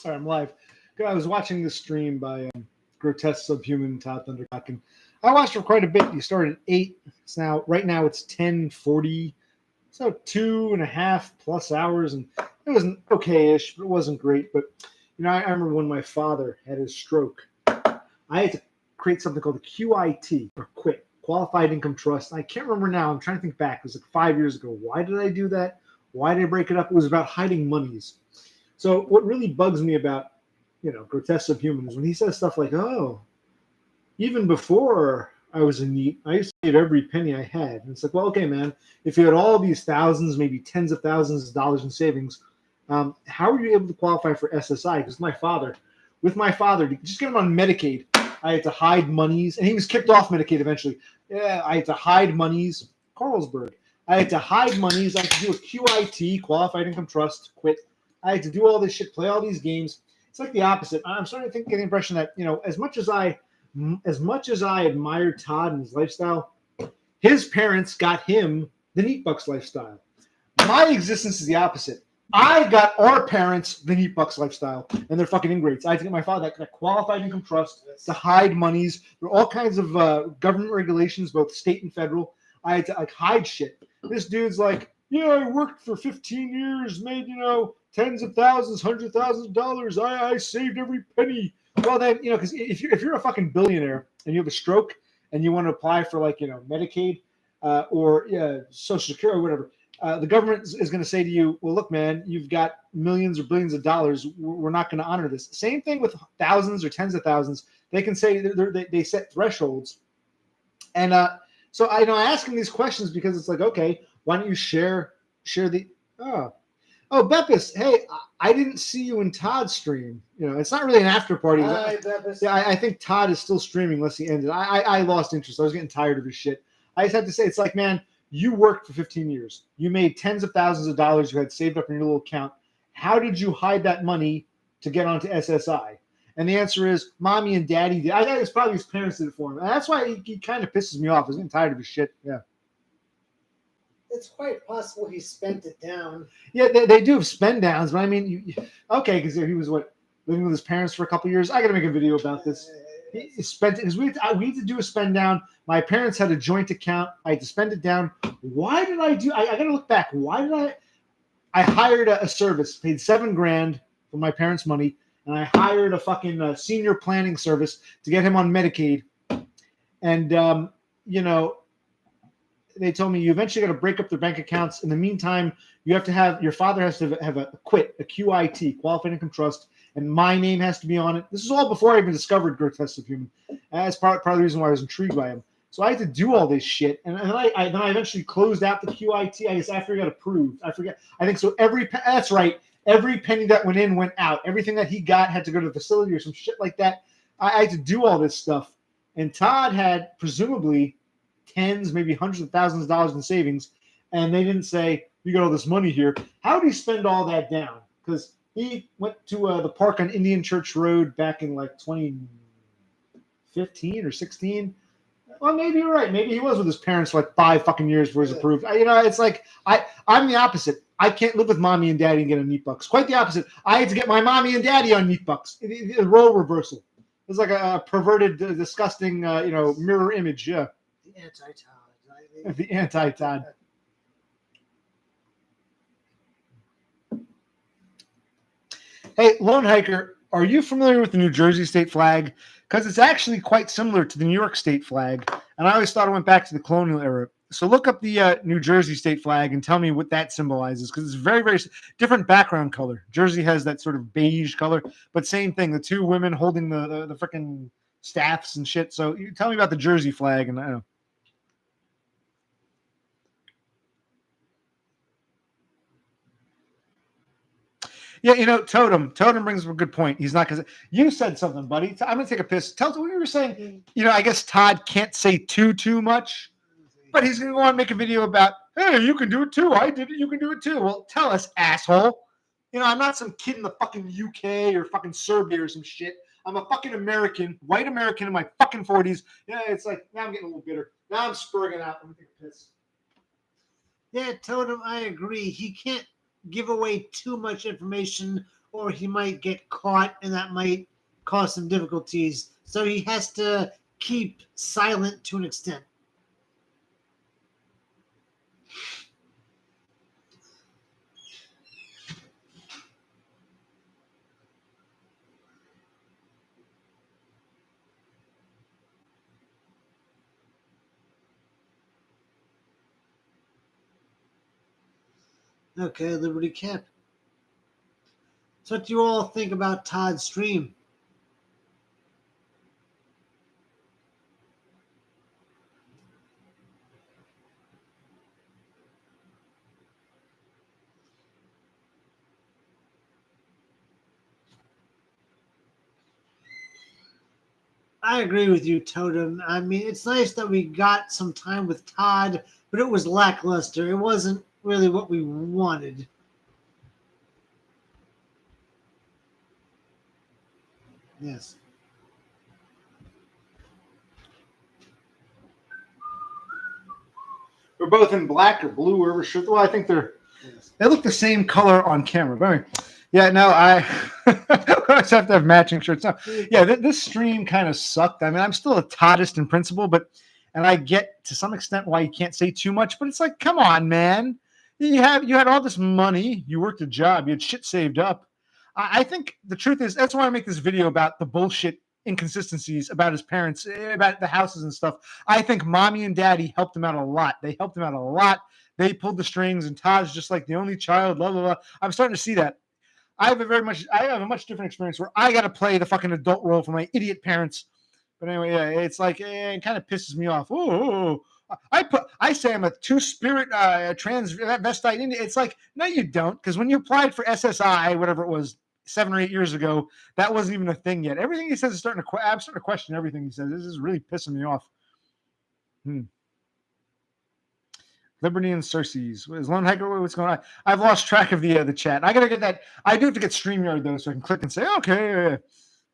Sorry, I'm live. I was watching this stream by Grotesque Subhuman and Todd Thundercock, and I watched for quite a bit. You started at 8. Right now it's 10:40. So 2.5+ hours, and it was okay-ish, but it wasn't great. But I remember when my father had his stroke, I had to create something called a QIT, or QUIT, Qualified Income Trust. I can't remember now. I'm trying to think back. It was like 5 years ago. Why did I do that? Why did I break it up? It was about hiding monies. So what really bugs me about, Grotesque Subhuman is when he says stuff like, oh, even before I was a NEET, I used to save every penny I had. And it's like, well, okay, man, if you had all these thousands, maybe tens of thousands of dollars in savings, how were you able to qualify for SSI? Because with my father, to just get him on Medicaid, I had to hide monies, and he was kicked off Medicaid eventually. Yeah, I had to hide monies. Carlsberg. I had to hide monies. I had to do a QIT, Qualified Income Trust, quit. I had to do all this shit, play all these games. It's like the opposite. I'm starting to get the impression that, as much as I admire Todd and his lifestyle, his parents got him the Neat Bucks lifestyle. My existence is the opposite. I got our parents the Neat Bucks lifestyle, and they're fucking ingrates. I had to get my father that Qualified Income Trust to hide monies. There are all kinds of government regulations, both state and federal. I had to hide shit. This dude's like, yeah, I worked for 15 years, made, tens of thousands, $100,000. I saved every penny. Well, then, because if you're a fucking billionaire and you have a stroke and you want to apply for Medicaid or Social Security or whatever, the government is going to say to you, well, look, man, you've got millions or billions of dollars. We're not going to honor this. Same thing with thousands or tens of thousands. They can say they set thresholds. And so I ask him these questions because it's like, okay, why don't you share the Beppis, hey, I didn't see you in Todd's stream. It's not really an after party. Hi, Beppis. Yeah, I think Todd is still streaming unless he ended. I lost interest. I was getting tired of his shit. I just had to say, it's like, man, you worked for 15 years. You made tens of thousands of dollars you had saved up in your little account. How did you hide that money to get onto SSI? And the answer is, mommy and daddy did. I think it's probably his parents did it for him. And that's why he kind of pisses me off. I was getting tired of his shit. Yeah. It's quite possible he spent it down. Yeah, they do have spend downs, but I mean, okay, because he was living with his parents for a couple of years. I got to make a video about this. He spent it because we had to do a spend down. My parents had a joint account. I had to spend it down. Why did I do? I got to look back. Why did I hired a service, paid $7,000 for my parents' money, and I hired a fucking senior planning service to get him on Medicaid, and they told me you eventually got to break up their bank accounts. In the meantime, your father has to have a QIT, Qualified Income Trust, and my name has to be on it. This is all before I even discovered Grotesque Subhuman. That's part of the reason why I was intrigued by him. So I had to do all this shit, and then I eventually closed out the QIT. I guess after I got approved. I forget. I think so. That's right. Every penny that went in went out. Everything that he got had to go to the facility or some shit like that. I had to do all this stuff, and Todd had presumably tens, maybe hundreds of thousands of dollars in savings, and they didn't say, you got all this money here. How did he spend all that down? Because he went to the park on Indian Church Road back in 2015 or 16. Well, maybe you're right. Maybe he was with his parents for 5 fucking years before he's approved. It's like I'm the opposite. I can't live with mommy and daddy and get a Neat Bucks. Quite the opposite. I had to get my mommy and daddy on Neat Bucks. A role reversal. It was like a perverted, disgusting, mirror image. Yeah. The anti-Todd. The anti-Todd. Hey, Lone Hiker, are you familiar with the New Jersey state flag? Because it's actually quite similar to the New York state flag. And I always thought it went back to the colonial era. So look up the New Jersey state flag and tell me what that symbolizes. Because it's very, very different background color. Jersey has that sort of beige color. But same thing. The two women holding the freaking staffs and shit. So you tell me about the Jersey flag. And I don't know. Yeah, Totem brings up a good point. He's not because you said something, buddy. I'm gonna take a piss. Tell us what you were saying. I guess Todd can't say too much, but he's gonna go on and make a video about, hey, you can do it too. I did it. You can do it too. Well, tell us, asshole. I'm not some kid in the fucking UK or fucking Serbia or some shit. I'm a fucking American, white American in my fucking 40s. Yeah, it's like now I'm getting a little bitter. Now I'm spurging out. I'm gonna take a piss. Yeah, Totem, I agree. He can't give away too much information, or he might get caught, and that might cause some difficulties. So he has to keep silent to an extent. Okay, Liberty Cap. So what do you all think about Todd's stream? I agree with you, Totem. I mean, it's nice that we got some time with Todd, but it was lackluster. It wasn't really what we wanted. Yes. They're both in black or blue, wherever shirt. Well, I think Yes. they look the same color on camera. But anyway, yeah, no, I always have to have matching shirts. No, yeah, this stream kind of sucked. I mean, I'm still a Toddist in principle, and I get to some extent why you can't say too much. But it's like, come on, man. You had all this money. You worked a job. You had shit saved up. I think the truth is that's why I make this video about the bullshit inconsistencies about his parents, about the houses and stuff. I think mommy and daddy helped him out a lot. They helped him out a lot. They pulled the strings, and Todd's just like the only child. Blah blah blah. I'm starting to see that. I have a much different experience where I got to play the fucking adult role for my idiot parents. But anyway, yeah, it's like it kind of pisses me off. Ooh, I say I'm a two-spirit transvestite Indian. It's like, no, you don't, because when you applied for SSI, whatever it was, 7 or 8 years ago, that wasn't even a thing yet. Everything he says is I'm starting to question everything he says. This is really pissing me off. Liberty and Cersei's. Is Lone Hiker? What's going on? I've lost track of the chat. I gotta get that. I do have to get StreamYard though, so I can click and say, okay.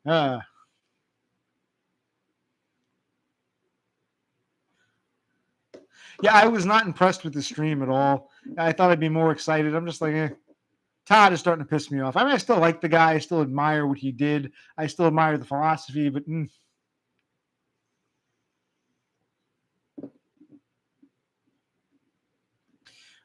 Yeah, I was not impressed with the stream at all. I thought I'd be more excited. I'm just like, Todd is starting to piss me off. I mean, I still like the guy. I still admire what he did. I still admire the philosophy, but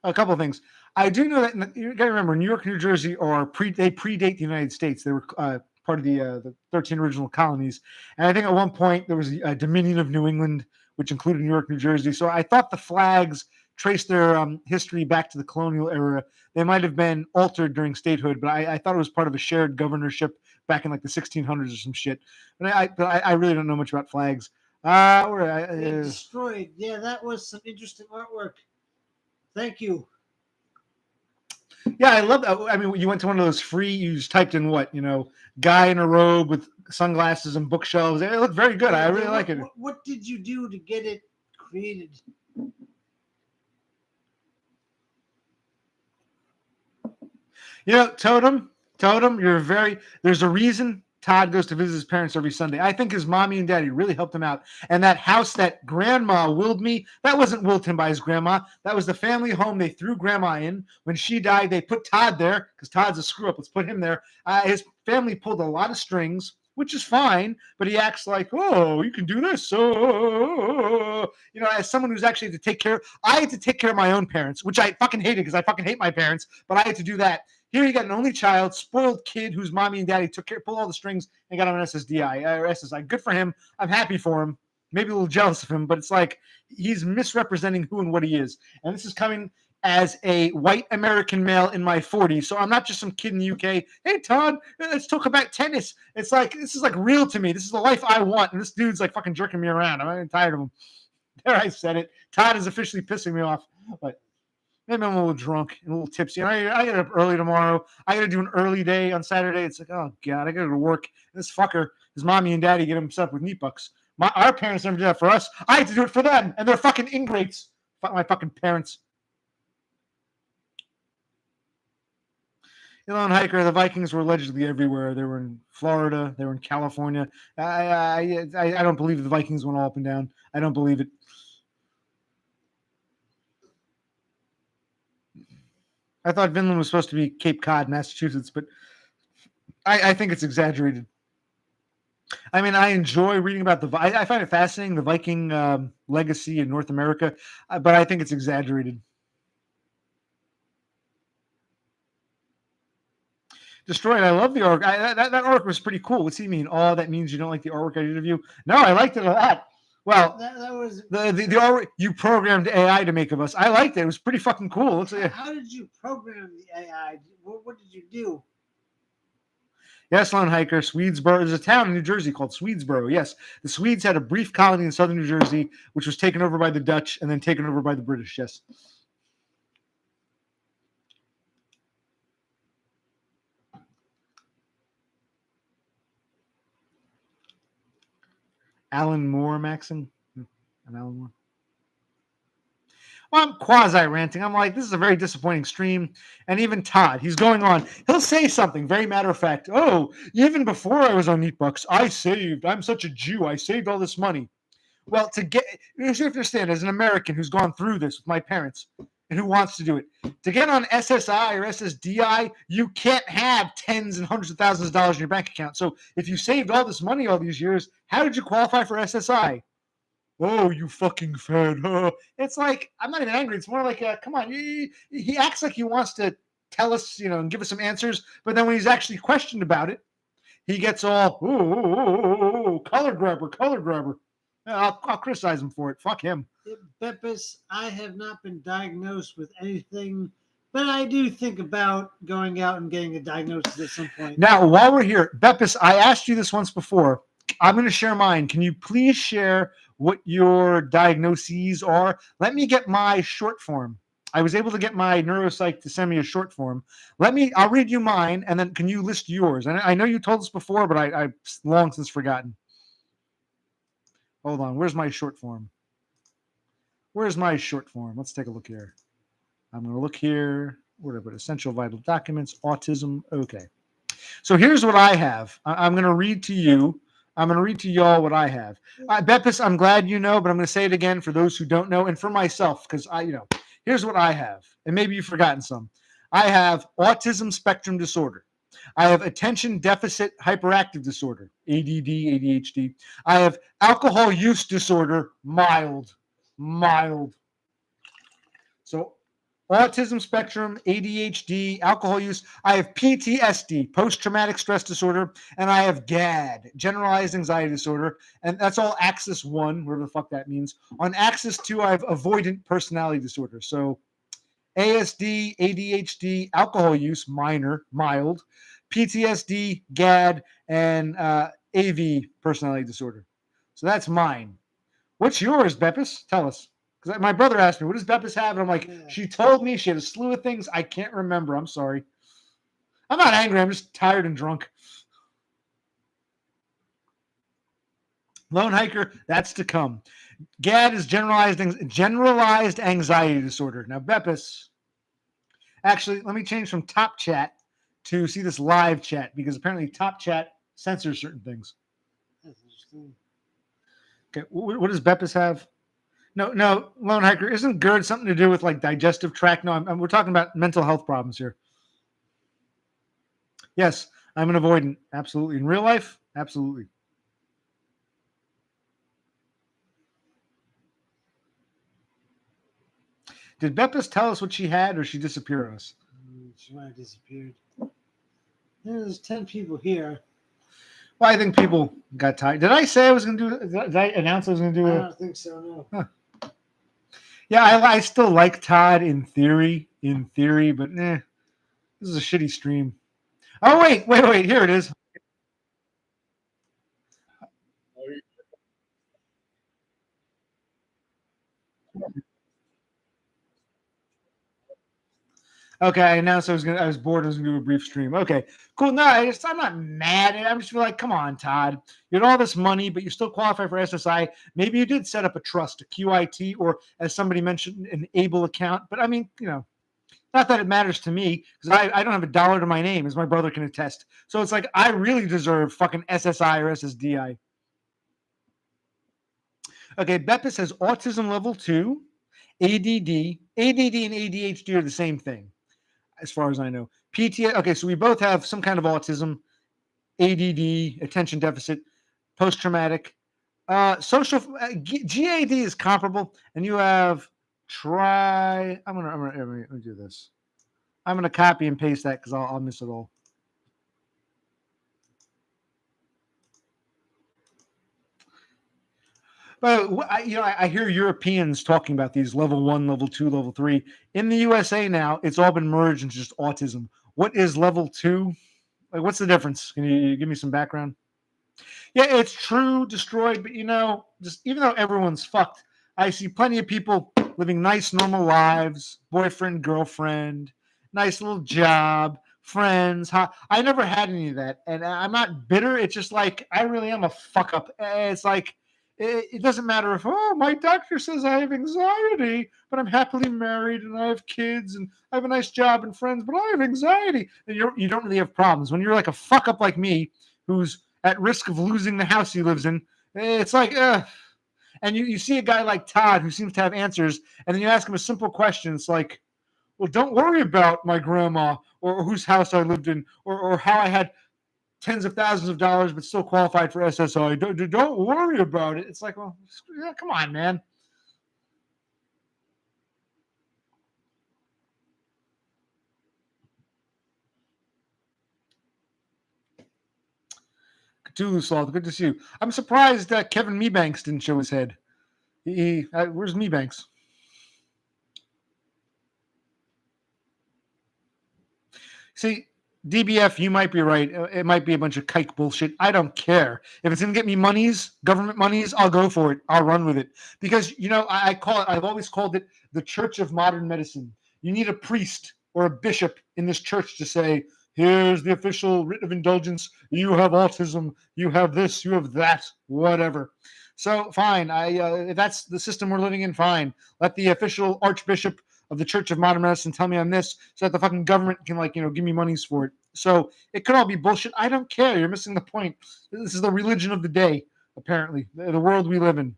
a couple of things. I do know that you got to remember, New York, New Jersey they predate the United States. They were part of the 13 original colonies, and I think at one point there was a Dominion of New England, which included New York, New Jersey. So I thought the flags trace their history back to the colonial era. They might have been altered during statehood, but I thought it was part of a shared governorship back in like the 1600s or some shit. But I really don't know much about flags. Destroyed. Yeah, that was some interesting artwork. Thank you. Yeah, I love that. I mean, you went to one of those free, you just typed in what, guy in a robe with sunglasses and bookshelves. It looked very good. I really like it. What did you do to get it created? Totem, there's a reason Todd goes to visit his parents every Sunday. I think his mommy and daddy really helped him out. And that house that grandma willed me, that wasn't willed to him by his grandma. That was the family home they threw grandma in. When she died, they put Todd there because Todd's a screw up. Let's put him there. His family pulled a lot of strings, which is fine, but he acts like, oh, you can do this. So, as someone who's actually had to take care, I had to take care of my own parents, which I fucking hated because I fucking hate my parents, but I had to do that. Here you got an only child, spoiled kid whose mommy and daddy pulled all the strings and got him an SSI. Good for him. I'm happy for him. Maybe a little jealous of him, but it's like he's misrepresenting who and what he is. And this is coming as a white American male in my 40s. So I'm not just some kid in the UK. Hey, Todd, let's talk about tennis. It's like, this is like real to me. This is the life I want. And this dude's like fucking jerking me around. I'm tired of him. There, I said it. Todd is officially pissing me off. But maybe I'm a little drunk and a little tipsy. And I get up early tomorrow. I got to do an early day on Saturday. It's like, oh, God, I got to go to work. And this fucker, his mommy and daddy get him set up with meat bucks. Our parents never did that for us. I had to do it for them. And they're fucking ingrates. Fuck my fucking parents. Lone Hiker, the Vikings were allegedly everywhere. They were in Florida. They were in California. I don't believe the Vikings went all up and down. I don't believe it. I thought Vinland was supposed to be Cape Cod, Massachusetts, but I think it's exaggerated. I mean, I enjoy reading about I find it fascinating, the Viking legacy in North America, but I think it's exaggerated. Destroyed. I love the arc. That arc was pretty cool. What's he mean? Oh, that means you don't like the artwork I did of you? No, I liked it a lot. Well, that was the artwork you programmed AI to make of us. I liked it. It was pretty fucking cool. It looks like, how did you program the AI? What did you do? yes, Lone Hiker, Swedesboro. There's a town in New Jersey called Swedesboro. Yes, the Swedes had a brief colony in southern New Jersey, which was taken over by the Dutch and then taken over by the British. Yes. Alan Moore, Maxim. And Alan Moore. Well, I'm quasi ranting. I'm like, this is a very disappointing stream. And even Todd, he's going on. He'll say something very matter of fact. Oh, even before I was on Neatbucks, I'm such a Jew. I saved all this money. Well, you have to understand, as an American who's gone through this with my parents and who wants to do it, to get on SSI or SSDI, you can't have tens and hundreds of thousands of dollars in your bank account. So if you saved all this money all these years, how did you qualify for SSI? Oh, you fucking fan. It's like, I'm not even angry. It's more like, come on. He acts like he wants to tell us, and give us some answers. But then when he's actually questioned about it, he gets all, color grabber, color grabber. I'll criticize him for it. Fuck him. Beppis, I have not been diagnosed with anything, but I do think about going out and getting a diagnosis at some point. Now, while we're here, Beppis, I asked you this once before. I'm going to share mine. Can you please share what your diagnoses are? Let me get my short form. I was able to get my neuropsych to send me a short form. I'll read you mine, and then can you list yours? And I know you told us before, but I've long since forgotten. Hold on. Where's my short form? Let's take a look here. I'm going to look here. Where did I put essential vital documents? Autism. Okay. So here's what I have. I'm going to read to you. I'm going to read to y'all what I have. Beppis, I'm glad you know, but I'm going to say it again for those who don't know and for myself, because here's what I have. And maybe you've forgotten some. I have autism spectrum disorder. I have attention deficit hyperactive disorder, ADD, ADHD. I have alcohol use disorder, mild. So autism spectrum, ADHD, alcohol use. I have PTSD, post-traumatic stress disorder, and I have GAD, generalized anxiety disorder, and that's all axis 1, whatever the fuck that means. On axis 2, I have avoidant personality disorder. So ASD, ADHD, alcohol use, minor, mild, PTSD, GAD, and AV personality disorder. So that's mine. What's yours, Beppis? Tell us. Because my brother asked me, what does Beppis have? And I'm like, She told me she had a slew of things. I can't remember. I'm sorry. I'm not angry. I'm just tired and drunk. Lone Hiker, that's to come. GAD is generalized anxiety disorder. Now, Beppis, actually, let me change from top chat to see this live chat, because apparently top chat censors certain things. That's interesting. Okay, what does Beppis have? No, Lone Hiker, isn't GERD something to do with like digestive tract? No, we're talking about mental health problems here. Yes, I'm an avoidant. Absolutely. In real life, absolutely. Did Beppis tell us what she had, or she disappeared on us? She might have disappeared. There's 10 people here. Well, I think people got tired. Did I say I was going to do? Did I announce I was going to do? I don't think so. No. Huh. Yeah, I still like Todd in theory, but this is a shitty stream. Oh wait, here it is. Okay, I announced I was bored. I was gonna do a brief stream. Okay, cool. No, I'm not mad at it. I'm just like, come on, Todd. You had all this money, but you still qualify for SSI. Maybe you did set up a trust, a QIT, or as somebody mentioned, an ABLE account. But I mean, not that it matters to me, because I don't have a dollar to my name, as my brother can attest. So it's like I really deserve fucking SSI or SSDI. Okay, Beppis has autism level 2, ADD. ADD and ADHD are the same thing. as far as I know. PTA. Okay, so we both have some kind of autism, ADD, attention deficit, post traumatic, social. GAD is comparable, and you have try. I'm gonna do this. I'm gonna copy and paste that because I'll miss it all. But I hear Europeans talking about these level 1, level 2, level 3. In the USA now, it's all been merged into just autism. What is level 2? Like, what's the difference? Can you give me some background? Yeah, it's true, destroyed, but just even though everyone's fucked, I see plenty of people living nice, normal lives, boyfriend, girlfriend, nice little job, friends. I never had any of that, and I'm not bitter. It's just like I really am a fuck up. It's like it doesn't matter if my doctor says I have anxiety, but I'm happily married and I have kids and I have a nice job and friends, but I have anxiety. And you don't really have problems when you're like a fuck up like me, who's at risk of losing the house he lives in. It's like, and you see a guy like Todd who seems to have answers, and then you ask him a simple question. It's like, well, don't worry about my grandma or whose house I lived in or how I had tens of thousands of dollars but still qualified for SSI. Don't worry about it. It's like, well, yeah, come on, man. Cthulhu Sloth, good to see you. I'm surprised that Kevin Mebanks didn't show his head. Where's Mebanks? See, DBF, you might be right. It might be a bunch of kike bullshit. I don't care. If it's going to get me monies, government monies, I'll go for it. I'll run with it. Because, I've always called it the Church of Modern Medicine. You need a priest or a bishop in this church to say, here's the official writ of indulgence. You have autism. You have this. You have that. Whatever. So, fine. If that's the system we're living in, fine. Let the official archbishop of the Church of Modern Medicine tell me I'm this, so that the fucking government can give me monies for it. So it could all be bullshit. I don't care. You're missing the point. This is the religion of the day, apparently. The world we live in.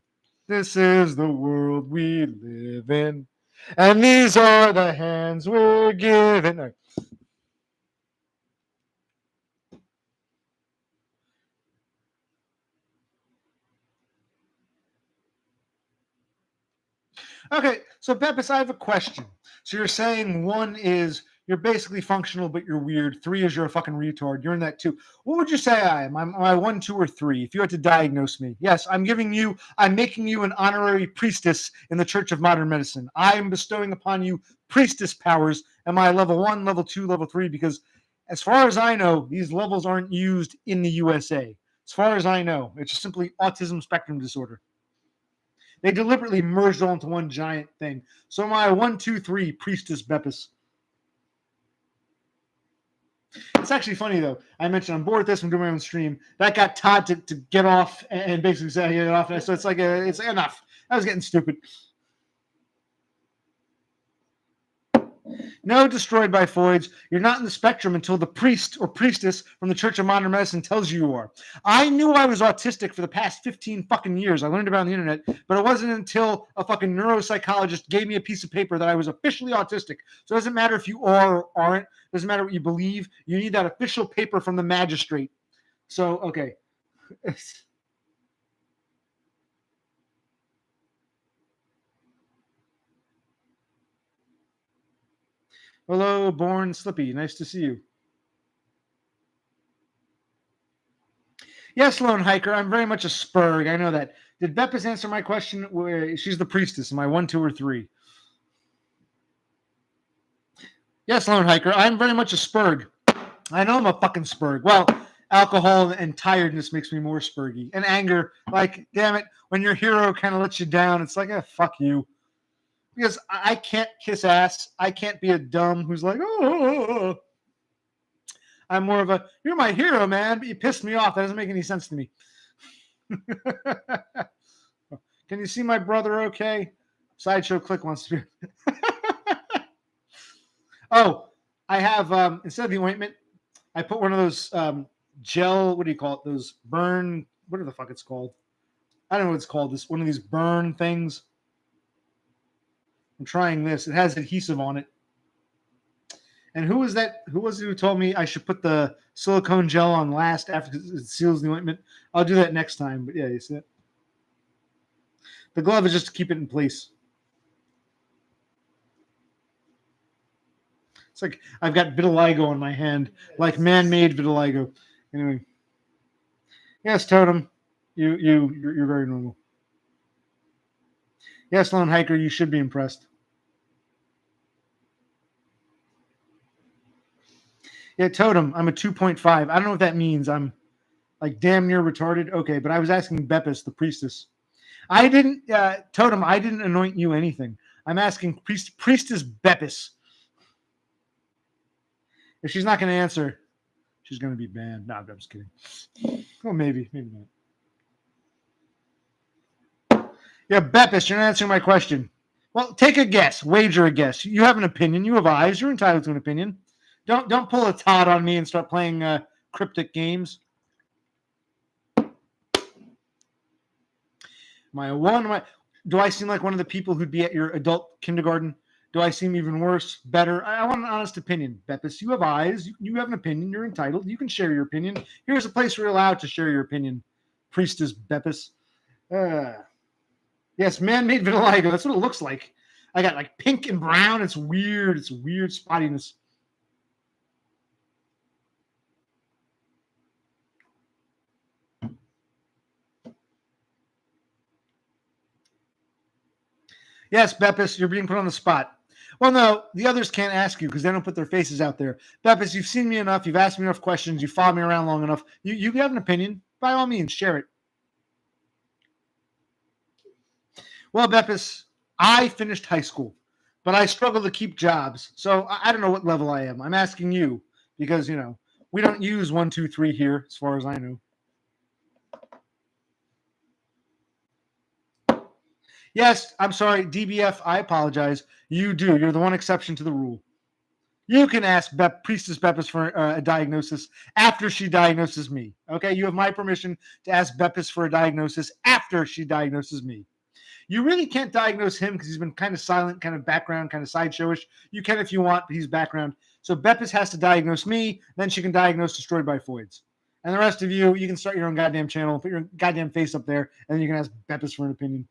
This is the world we live in. And these are the hands we're given. No. Okay, so Beppis, I have a question. So you're saying one is you're basically functional, but you're weird. 3 is you're a fucking retard. You're in that 2. What would you say I am? Am I 1, 2, or 3? If you had to diagnose me, yes, I'm making you an honorary priestess in the Church of Modern Medicine. I am bestowing upon you priestess powers. Am I level 1, level 2, level 3? Because as far as I know, these levels aren't used in the USA. As far as I know, it's just simply autism spectrum disorder. They deliberately merged all into one giant thing. So my 1, 2, 3 priestess Beppis. It's actually funny though. I mentioned I'm bored with this. I'm doing my own stream. That got Todd to get off and basically say get off. So it's like it's enough. I was getting stupid. No, destroyed by Foids. You're not in the spectrum until the priest or priestess from the Church of Modern Medicine tells you are. I knew I was autistic for the past 15 fucking years. I learned about it on the internet, but it wasn't until a fucking neuropsychologist gave me a piece of paper that I was officially autistic. So it doesn't matter if you are or aren't. It doesn't matter what you believe. You need that official paper from the magistrate. So, okay. Hello, Born Slippy. Nice to see you. Yes, Lone Hiker. I'm very much a Spurg. I know that. Did Beppis answer my question? Where she's the priestess. Am I 1, 2, or 3? Yes, Lone Hiker. I'm very much a Spurg. I know I'm a fucking Spurg. Well, alcohol and tiredness makes me more Spurgy. And anger, like, damn it, when your hero kind of lets you down, it's like, fuck you. Because I can't kiss ass. I can't be a dumb who's like, oh. I'm more of a, you're my hero, man, but you pissed me off. That doesn't make any sense to me. Can you see my brother okay? Sideshow Click wants to be. Oh, I have, instead of the ointment, I put one of those gel, what do you call it? Those burn, whatever the fuck it's called. I don't know what it's called. This one of these burn things. I'm trying this. It has adhesive on it. And who was that? Who was it who told me I should put the silicone gel on last after it seals the ointment? I'll do that next time. But yeah, you see it. The glove is just to keep it in place. It's like I've got vitiligo in my hand, like man-made vitiligo. Anyway, yes, Totem, you're very normal. Yes, Lone Hiker, you should be impressed. Yeah, Totem, I'm a 2.5. I don't know what that means. I'm like damn near retarded. Okay, but I was asking Bepis, the priestess. I didn't, Totem, I didn't anoint you anything. I'm asking Priestess Bepis. If she's not going to answer, she's going to be banned. No, I'm just kidding. Well, maybe not. Yeah, Bepis, you're not answering my question. Well, take a guess. Wager a guess. You have an opinion. You have eyes. You're entitled to an opinion. Don't pull a Todd on me and start playing cryptic games. Do I seem like one of the people who'd be at your adult kindergarten? Do I seem even worse, better? I want an honest opinion. Bepis, you have eyes. You have an opinion. You're entitled. You can share your opinion. Here's a place where you're allowed to share your opinion. Priestess Bepis. Yes, man-made vitiligo. That's what it looks like. I got like pink and brown. It's weird. It's weird spottiness. Yes, Bepis, you're being put on the spot. Well, no, the others can't ask you because they don't put their faces out there. Bepis, you've seen me enough. You've asked me enough questions. You followed me around long enough. You have an opinion. By all means, share it. Well, Bepis, I finished high school, but I struggle to keep jobs. So I don't know what level I am. I'm asking you because, we don't use 1, 2, 3 here, as far as I know. Yes, I'm sorry, DBF, I apologize. You do. You're the one exception to the rule. You can ask Priestess Bepis for a diagnosis after she diagnoses me. Okay, you have my permission to ask Bepis for a diagnosis after she diagnoses me. You really can't diagnose him because he's been kind of silent, kind of background, kind of sideshowish. You can if you want, but he's background. So Bepis has to diagnose me, then she can diagnose Destroyed by Foids. And the rest of you, you can start your own goddamn channel, put your goddamn face up there, and then you can ask Bepis for an opinion.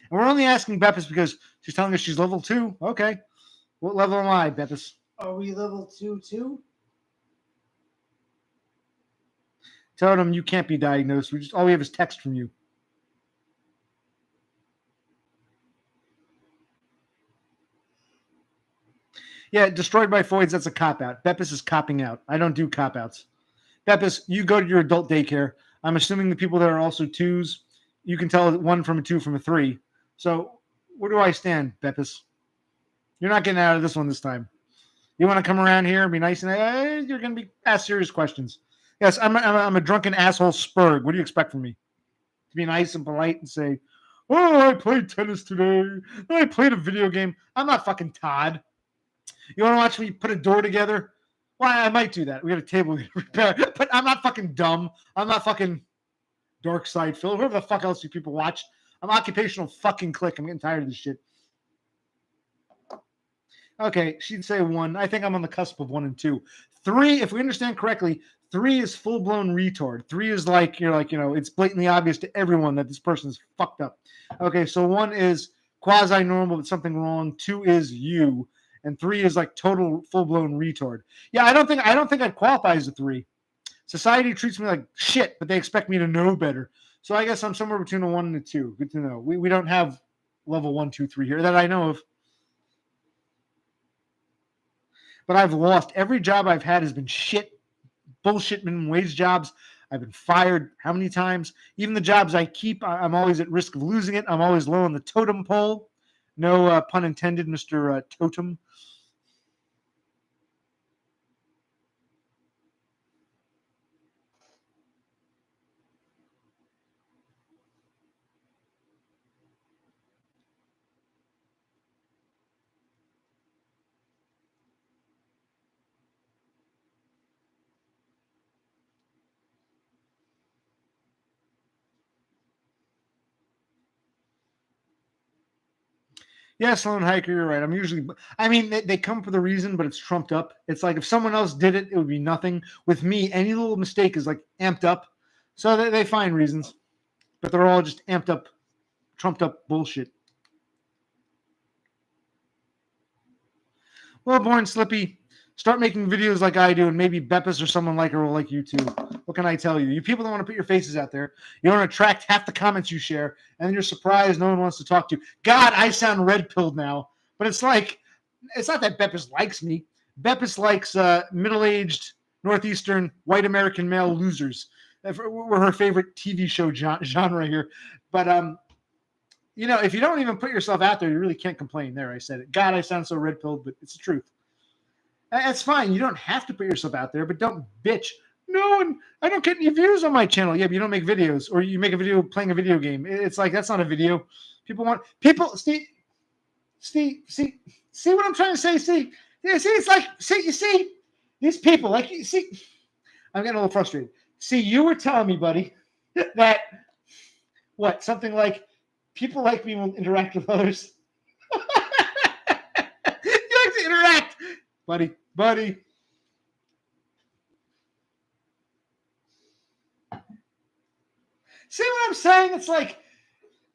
And we're only asking Bepis because she's telling us she's level 2. Okay. What level am I, Bepis? Are we level 2 too? Tell them you can't be diagnosed. All we have is text from you. Yeah, Destroyed by Foids, that's a cop-out. Bepis is copping out. I don't do cop-outs. Bepis, you go to your adult daycare. I'm assuming the people that are also 2s, you can tell 1 from a 2 from a 3. So where do I stand, Bepis? You're not getting out of this one this time. You want to come around here and be nice and you're going to be asked serious questions. Yes, I'm a drunken asshole Spurg. What do you expect from me? To be nice and polite and say, oh, I played tennis today. I played a video game. I'm not fucking Todd. You want to watch me put a door together? Well, I might do that. We got a table to repair. But I'm not fucking dumb. I'm not fucking Dark Side Phil. Whoever the fuck else you people watch. I'm occupational fucking click. I'm getting tired of this shit. Okay, she'd say 1. I think I'm on the cusp of 1 and 2. 3, if we understand correctly, 3 is full-blown retard. 3 is like, it's blatantly obvious to everyone that this person is fucked up. Okay, so 1 is quasi-normal, but something wrong. 2 is you. And 3 is like total full-blown retard. Yeah, I don't think I'd qualify as a 3. Society treats me like shit, but they expect me to know better. So I guess I'm somewhere between a 1 and a 2. Good to know. We don't have level 1, 2, 3 here that I know of. But I've lost. Every job I've had has been shit, bullshit minimum wage jobs. I've been fired how many times? Even the jobs I keep, I'm always at risk of losing it. I'm always low on the totem pole. No pun intended, Mr. Totem. Yes, Lone Hiker, you're right. I'm usually, I mean, they come for the reason, but it's trumped up. It's like if someone else did it, it would be nothing. With me, any little mistake is like amped up. So they find reasons, but they're all just amped up, trumped up bullshit. Well, Born Slippy, start making videos like I do, and maybe Beppis or someone like her will like you too. What can I tell you? You people don't want to put your faces out there. You don't attract half the comments you share, and then you're surprised no one wants to talk to you. God, I sound red-pilled now, but it's like, it's not that Beppis likes me. Beppis likes middle-aged, northeastern, white American male losers. We're her favorite TV show genre here. But you know, if you don't even put yourself out there, you really can't complain. There, I said it. God, I sound so red-pilled, but it's the truth. That's fine. You don't have to put yourself out there, but don't bitch. No, and I don't get any views on my channel. Yeah, but you don't make videos, or you make a video playing a video game. It's like, that's not a video. People see what I'm trying to say. See, it's like, you see these people, like, you see, I'm getting a little frustrated. See, you were telling me, buddy, that something like people like me will interact with others. You like to interact, buddy. See what I'm saying? It's like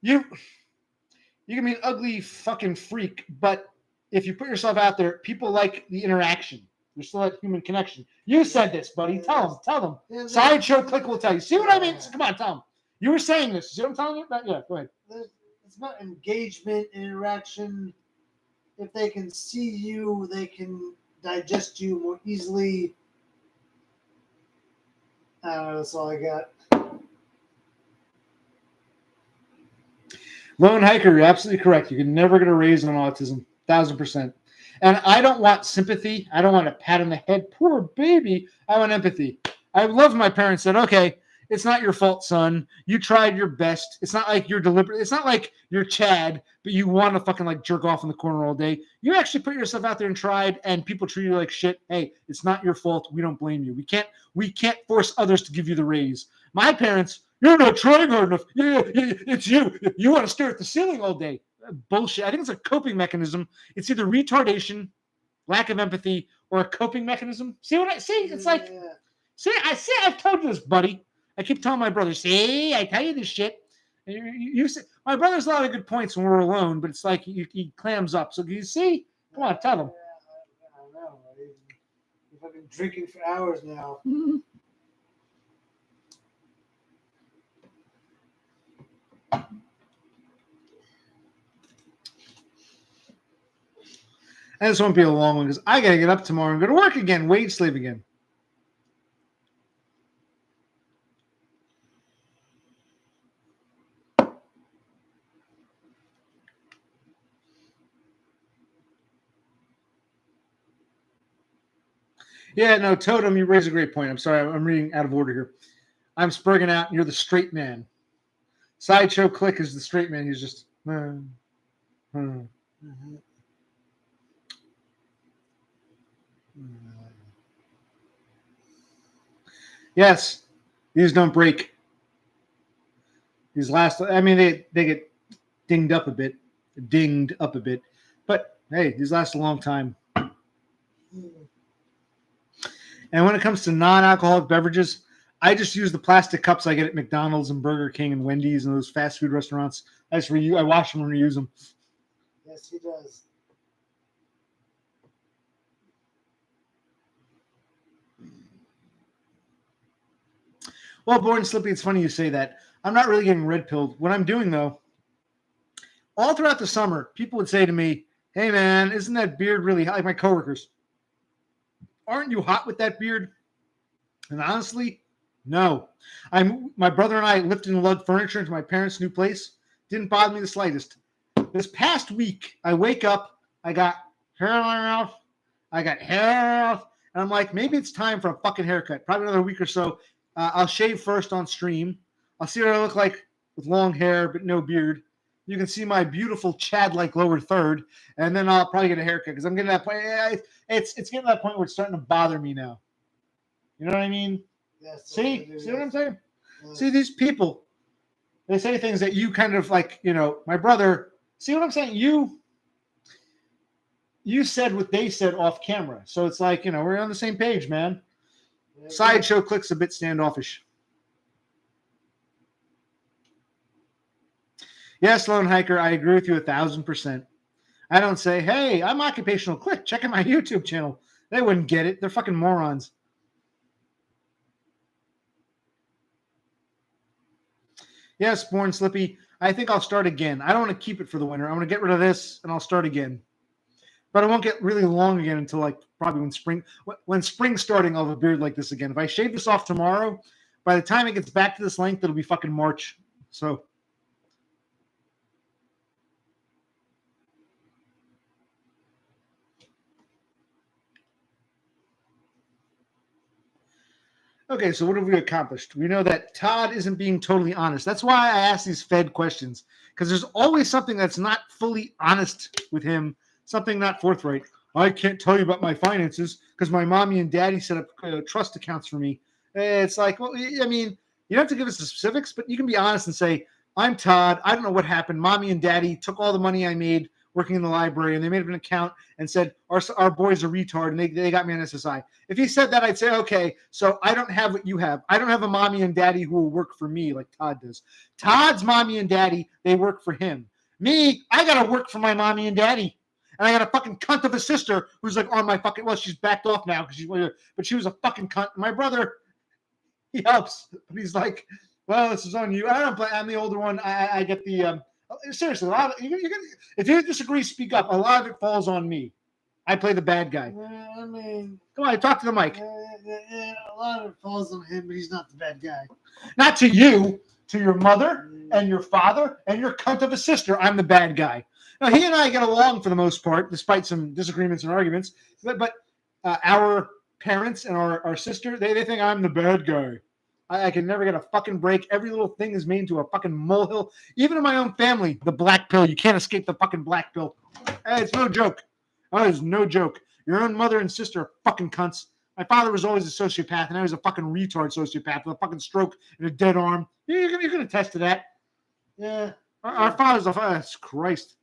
you can be an ugly fucking freak, but if you put yourself out there, people like the interaction. There's still that human connection. You said this, buddy. Tell them. Yeah, Sideshow Click will tell you. See what I mean? Come on, tell them. You were saying this. See what I'm telling you? Yeah, go ahead. It's about engagement, interaction. If they can see you, they can digest you more easily. I don't know. That's all I got. Lone Hiker, you're absolutely correct. You can never get a raise on autism. 1,000%. And I don't want sympathy. I don't want a pat on the head. Poor baby. I want empathy. I love my parents said, okay, it's not your fault, son. You tried your best. It's not like you're deliberate. It's not like you're Chad, but you want to fucking like jerk off in the corner all day. You actually put yourself out there and tried, and people treat you like shit. Hey, it's not your fault. We don't blame you. We can't force others to give you the raise. My parents, you're not trying hard enough. It's you. You want to stare at the ceiling all day. Bullshit. I think it's a coping mechanism. It's either retardation, lack of empathy, or a coping mechanism. See what I see? It's like, I've told you this, buddy. I keep telling my brother, see, I tell you this shit. You say, my brother's a lot of good points when we're alone, but it's like he clams up. So you see? Come on, tell him. I don't know. I've been drinking for hours now. And this won't be a long one because I got to get up tomorrow and go to work again, wage slave again. Yeah, no, Totem, you raise a great point. I'm sorry, I'm reading out of order here. I'm spurging out, and you're the straight man. Sideshow Click is the straight man. He's just... Yes, these don't break. These last, I mean, they get dinged up a bit, but hey, these last a long time. And when it comes to non-alcoholic beverages, I just use the plastic cups I get at McDonald's and Burger King and Wendy's and those fast food restaurants. I wash them and reuse them. Yes, he does. Well, Born Slippy, it's funny you say that. I'm not really getting red-pilled. What I'm doing, though, all throughout the summer, people would say to me, hey, man, isn't that beard really hot? Like my coworkers. Aren't you hot with that beard? And honestly, no. My brother and I lifted and lugged furniture into my parents' new place. Didn't bother me the slightest. This past week, I wake up, I got hair in my mouth, and I'm like, maybe it's time for a fucking haircut. Probably another week or so. I'll shave first on stream. I'll see what I look like with long hair but no beard. You can see my beautiful Chad-like lower third, and then I'll probably get a haircut because I'm getting to that point. It's getting to that point where it's starting to bother me now. You know what I mean? Yes, see what I'm saying? Yes. See, these people, they say things that you kind of like, you know, my brother, see what I'm saying? You you said what they said off camera. So it's like, we're on the same page, man. Sideshow Click's a bit standoffish. Yes, Lone Hiker, I agree with you 1,000%. I don't say, hey, I'm Occupational Click. Check out my YouTube channel. They wouldn't get it. They're fucking morons. Yes, Born Slippy. I think I'll start again. I don't want to keep it for the winter. I want to get rid of this and I'll start again. But I won't get really long again until like probably when spring's starting, I'll have a beard like this again. If I shave this off tomorrow, by the time it gets back to this length, it'll be fucking March. So. Okay, so what have we accomplished? We know that Todd isn't being totally honest. That's why I ask these Fed questions, because there's always something that's not fully honest with him, something not forthright. I can't tell you about my finances because my mommy and daddy set up trust accounts for me. It's like, well, I mean, you don't have to give us the specifics, but you can be honest and say, I'm Todd. I don't know what happened. Mommy and daddy took all the money I made working in the library, and they made up an account and said, our boy's a retard, and they got me on SSI. If he said that, I'd say, okay, so I don't have what you have. I don't have a mommy and daddy who will work for me like Todd does. Todd's mommy and daddy, they work for him. Me, I got to work for my mommy and daddy. And I got a fucking cunt of a sister who's like on my fucking, well, she's backed off now, but she was a fucking cunt. My brother, he helps, but he's like, well, this is on you. I don't play. I'm the older one. I get the, seriously, if you disagree, speak up. A lot of it falls on me. I play the bad guy. I mean, come on, talk to the mic. A lot of it falls on him, but he's not the bad guy. Not to you, to your mother and your father and your cunt of a sister. I'm the bad guy. Now, he and I get along for the most part, despite some disagreements and arguments. But our parents and our sister, they think I'm the bad guy. I can never get a fucking break. Every little thing is made into a fucking molehill. Even in my own family, the black pill. You can't escape the fucking black pill. It's no joke. Oh, it's no joke. Your own mother and sister are fucking cunts. My father was always a sociopath, and I was a fucking retard sociopath with a fucking stroke and a dead arm. You can attest to that. Yeah. Our father's a Christ.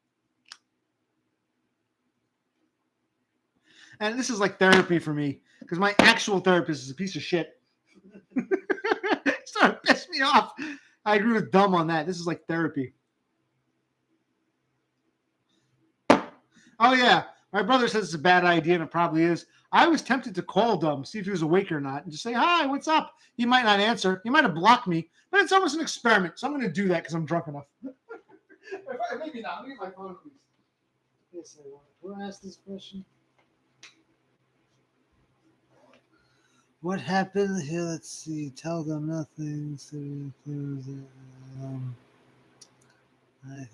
And this is like therapy for me, because my actual therapist is a piece of shit. It's starting to piss me off. I agree with Dumb on that. This is like therapy. Oh, yeah. My brother says it's a bad idea, and it probably is. I was tempted to call Dumb, see if he was awake or not, and just say, hi, what's up? He might not answer. He might have blocked me, but it's almost an experiment, so I'm going to do that because I'm drunk enough. Maybe not. Let me get my phone, please. Yes, I want to ask this question. What happened here? Let's see. Tell them nothing. So I have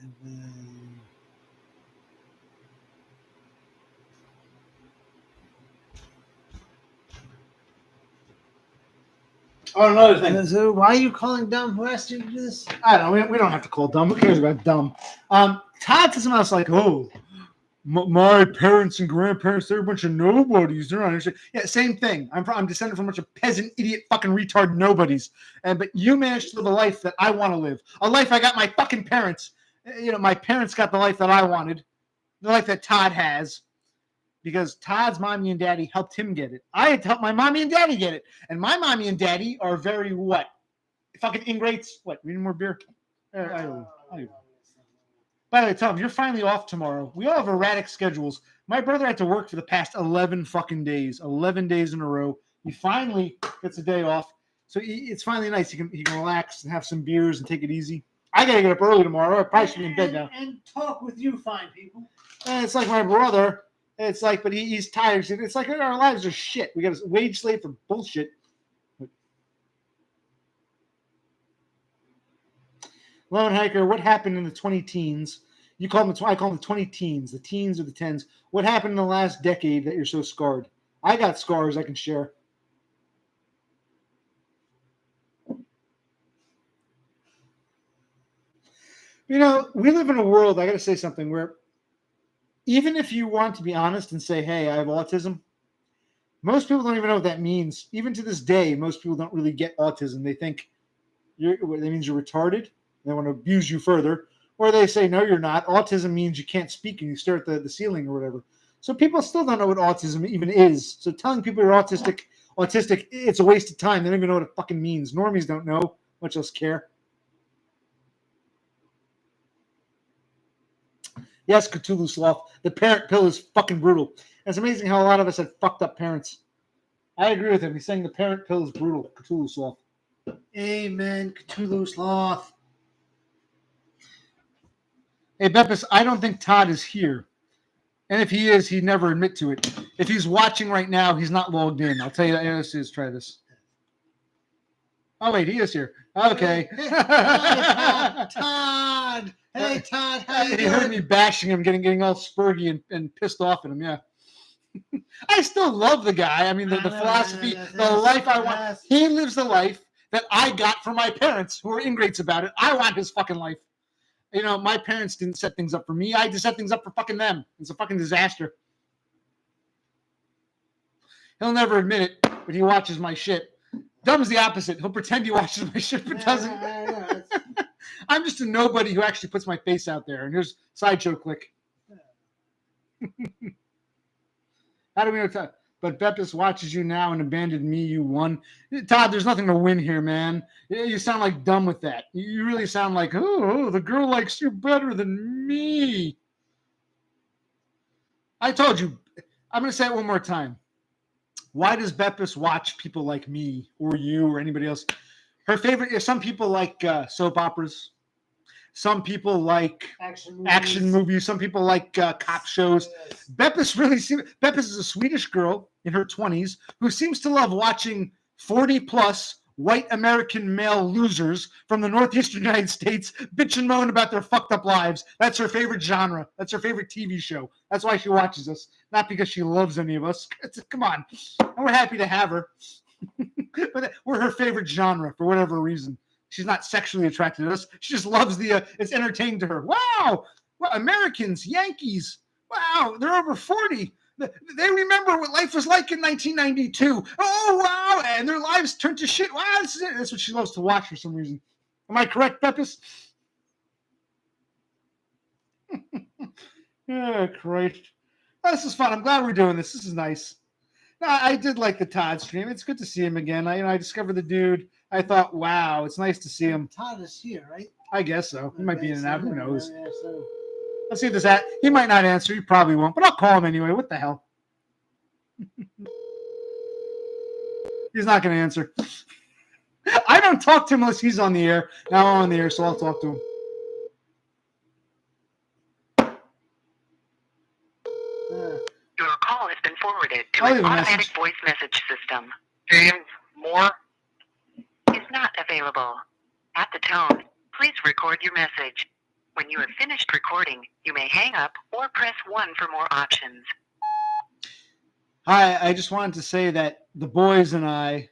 Oh, another thing. So why are you calling Dumb? Who asked you to do this? I don't know. We don't have to call Dumb. Who cares about Dumb? Todd said something else like, oh, my parents and grandparents, they're a bunch of nobodies. They're not. Yeah, same thing. I'm descended from a bunch of peasant, idiot, fucking retard nobodies. But you managed to live a life that I want to live. A life I got my fucking parents. My parents got the life that I wanted. The life that Todd has. Because Todd's mommy and daddy helped him get it. I had to help my mommy and daddy get it. And my mommy and daddy are very what? Fucking ingrates. What? We need more beer? I don't know. By the way, Tom, you're finally off tomorrow. We all have erratic schedules. My brother had to work for the past 11 fucking days. 11 days in a row. He finally gets a day off. So it's finally nice. He can relax and have some beers and take it easy. I got to get up early tomorrow. I probably should be in bed now. And talk with you fine people. And it's like my brother. It's like, but he's tired. It's like our lives are shit. We got a wage slave for bullshit. Lone Hiker, what happened in the 20 teens? You call them, I call them the 20 teens. The teens or the tens. What happened in the last decade that you're so scarred? I got scars I can share. We live in a world, I got to say something, where even if you want to be honest and say, hey, I have autism, most people don't even know what that means. Even to this day, most people don't really get autism. They think that means you're retarded. They want to abuse you further. Or they say, no, you're not. Autism means you can't speak and you stare at the ceiling or whatever. So people still don't know what autism even is. So telling people you're autistic, it's a waste of time. They don't even know what it fucking means. Normies don't know, much less care. Yes, Cthulhu Sloth. The parent pill is fucking brutal. It's amazing how a lot of us have fucked up parents. I agree with him. He's saying the parent pill is brutal. Cthulhu Sloth. Amen. Cthulhu Sloth. Hey, Beppis, I don't think Todd is here. And if he is, he'd never admit to it. If he's watching right now, he's not logged in. I'll tell you that. Let's try this. Oh, wait, he is here. Okay. Hi, Todd. Hey, Todd. How you He heard doing? me bashing him, getting all spurgy and pissed off at him, yeah. I still love the guy. I mean, the philosophy, the life I want. He lives the life that I got from my parents who are ingrates about it. I want his fucking life. You know, my parents didn't set things up for me. I just set things up for fucking them. It's a fucking disaster. He'll never admit it, but he watches my shit. Dumb's the opposite. He'll pretend he watches my shit, but doesn't. I'm just a nobody who actually puts my face out there. And here's Sideshow Click. How do we know Todd? But Beppis watches you now and abandoned me. You won. Todd, there's nothing to win here, man. You sound like dumb with that. You really sound like, oh, the girl likes you better than me. I told you. I'm going to say it one more time. Why does Beppis watch people like me or you or anybody else? Her favorite, some people like soap operas. Some people like action movies. Some people like cop shows. Yes. Beppis is a Swedish girl in her 20s who seems to love watching 40-plus white American male losers from the northeastern United States bitch and moan about their fucked up lives. That's her favorite genre. That's her favorite TV show. That's why she watches us. Not because she loves any of us. Come on. And we're happy to have her. But we're her favorite genre for whatever reason. She's not sexually attracted to us. She just loves it's entertaining to her. Wow. Well, Americans, Yankees. Wow. They're over 40. They remember what life was like in 1992. Oh, wow. And their lives turned to shit. Wow. That's what she loves to watch for some reason. Am I correct, Beppis? Oh, Christ. Oh, this is fun. I'm glad we're doing this. This is nice. No, I did like the Todd stream. It's good to see him again. I discovered the dude. I thought, wow, it's nice to see him. Todd is here, right? I guess so. He might be in and out. Who knows? Let's see if this at. He might not answer. He probably won't. But I'll call him anyway. What the hell? He's not going to answer. I don't talk to him unless he's on the air. Now I'm on the air, so I'll talk to him. Your call has been forwarded to I'll an leave a automatic message. voice message system. James Moore. Is not available. At the tone, please record your message. When you have finished recording, you may hang up or press 1 for more options. Hi, I just wanted to say that the boys and I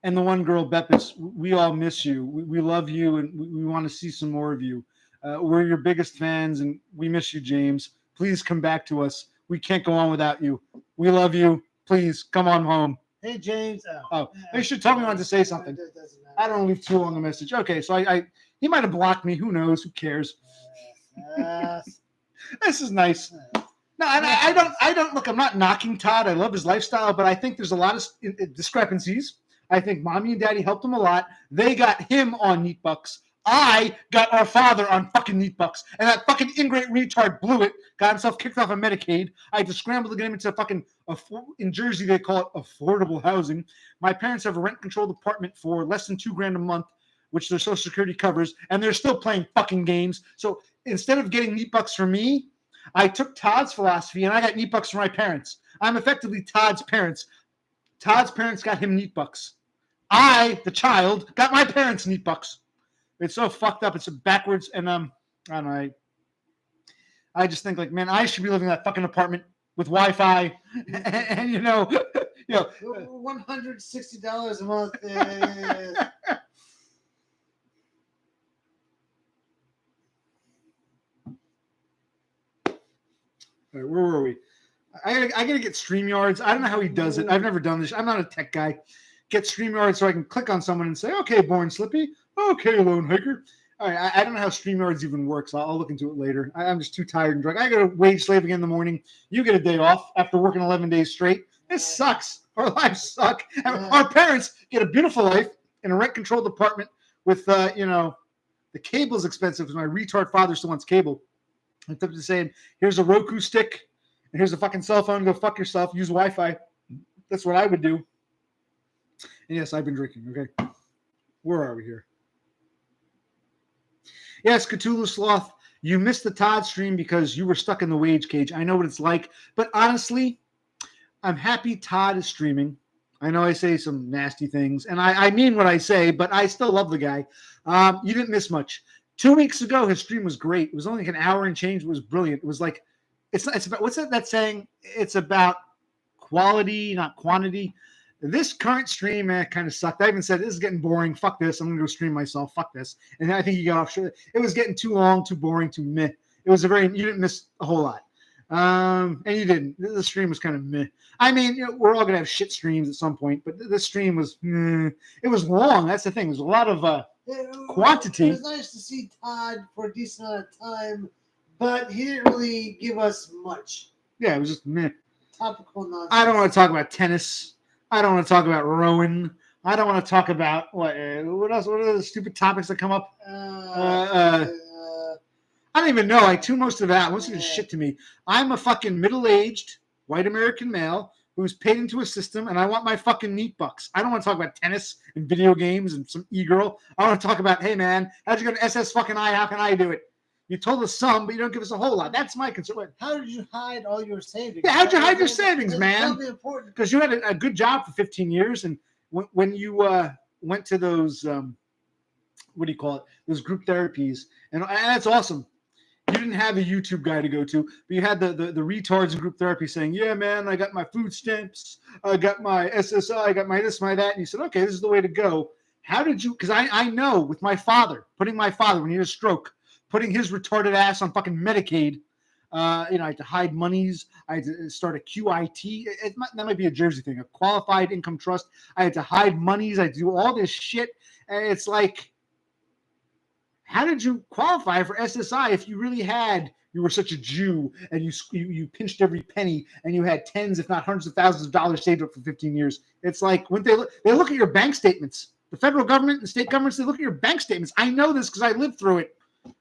and the one girl, Beppis, we all miss you. We love you, and we want to see some more of you. We're your biggest fans, and we miss you, James. Please come back to us. We can't go on without you. We love you. Please come on home. Hey, James. Oh, you should tell me when to say something. I don't leave too long a message. Okay, so he might have blocked me. Who knows? Who cares? This is nice. No, and I don't look. I'm not knocking Todd. I love his lifestyle, but I think there's a lot of discrepancies. I think mommy and daddy helped him a lot. They got him on Neat Bucks. I got our father on fucking Neat Bucks, and that fucking ingrate retard blew it. Got himself kicked off of Medicaid. I had to scramble to get him into fucking in Jersey. They call it affordable housing. My parents have a rent-controlled apartment for less than $2,000 a month, which their Social Security covers, and they're still playing fucking games. So instead of getting Neat Bucks for me, I took Todd's philosophy and I got Neat Bucks for my parents. I'm effectively Todd's parents. Todd's parents got him Neat Bucks. I, the child, got my parents Neat Bucks. It's so fucked up. It's backwards, and I don't know. I just think like, man, I should be living in that fucking apartment with Wi-Fi, and you know, $160 a month. All right, where were we? I gotta get StreamYards. I don't know how he does it. I've never done this. I'm not a tech guy. Get StreamYards so I can click on someone and say, okay, Born Slippy. Okay, Lone Hiker. All right, I don't know how StreamYards even works. I'll look into it later. I'm just too tired and drunk. I got to wage slave again in the morning. You get a day off after working 11 days straight. This sucks. Our lives suck. Our parents get a beautiful life in a rent-controlled apartment with, the cable's expensive because my retard father still wants cable. I'm tempted to saying, here's a Roku stick and here's a fucking cell phone. Go fuck yourself. Use Wi-Fi. That's what I would do. And yes, I've been drinking. Okay. Where are we here? Yes, Cthulhu Sloth, you missed the Todd stream because you were stuck in the wage cage. I know what it's like. But honestly, I'm happy Todd is streaming. I know I say some nasty things, and I mean what I say, but I still love the guy. You didn't miss much. 2 weeks ago, his stream was great. It was only like an hour and change. It was brilliant. It was like, it's about, what's that saying? It's about quality, not quantity. This current stream kind of sucked. I even said, this is getting boring. Fuck this. I'm going to go stream myself. Fuck this. And I think he got off. It was getting too long, too boring, too meh. It was you didn't miss a whole lot. And you didn't. The stream was kind of meh. I mean, we're all going to have shit streams at some point, but this stream was, it was long. That's the thing. There's a lot of quantity. It was nice to see Todd for a decent amount of time, but he didn't really give us much. Yeah, it was just meh. Topical nonsense. I don't want to talk about tennis. I don't want to talk about rowing. I don't want to talk about what else? What are the stupid topics that come up? I don't even know. I tune most of that. Most of it's shit to me. I'm a fucking middle-aged white American male who's paid into a system, and I want my fucking meat bucks. I don't want to talk about tennis and video games and some e-girl. I want to talk about, hey man, how'd you go to SS fucking I? How can I do it? You told us some, but you don't give us a whole lot. That's my concern. How did you hide all your savings? Yeah, how'd you hide your savings, That's man? probably important. Because you had a good job for 15 years, and when you went to those, what do you call it? Those group therapies, and that's awesome. You didn't have a YouTube guy to go to, but you had the retards in group therapy saying, yeah, man, I got my food stamps, I got my SSI, I got my this, my that. And you said, okay, this is the way to go. How did you, because I know with my father, putting my father when he had a stroke, putting his retarded ass on fucking Medicaid, I had to hide monies. I had to start a QIT. That might be a Jersey thing, a qualified income trust. I had to hide monies. I had to do all this shit. And it's like, how did you qualify for SSI if you really you were such a Jew and you pinched every penny and you had tens, if not hundreds of thousands of dollars saved up for 15 years? It's like when they look at your bank statements, the federal government and state governments, they look at your bank statements. I know this because I lived through it.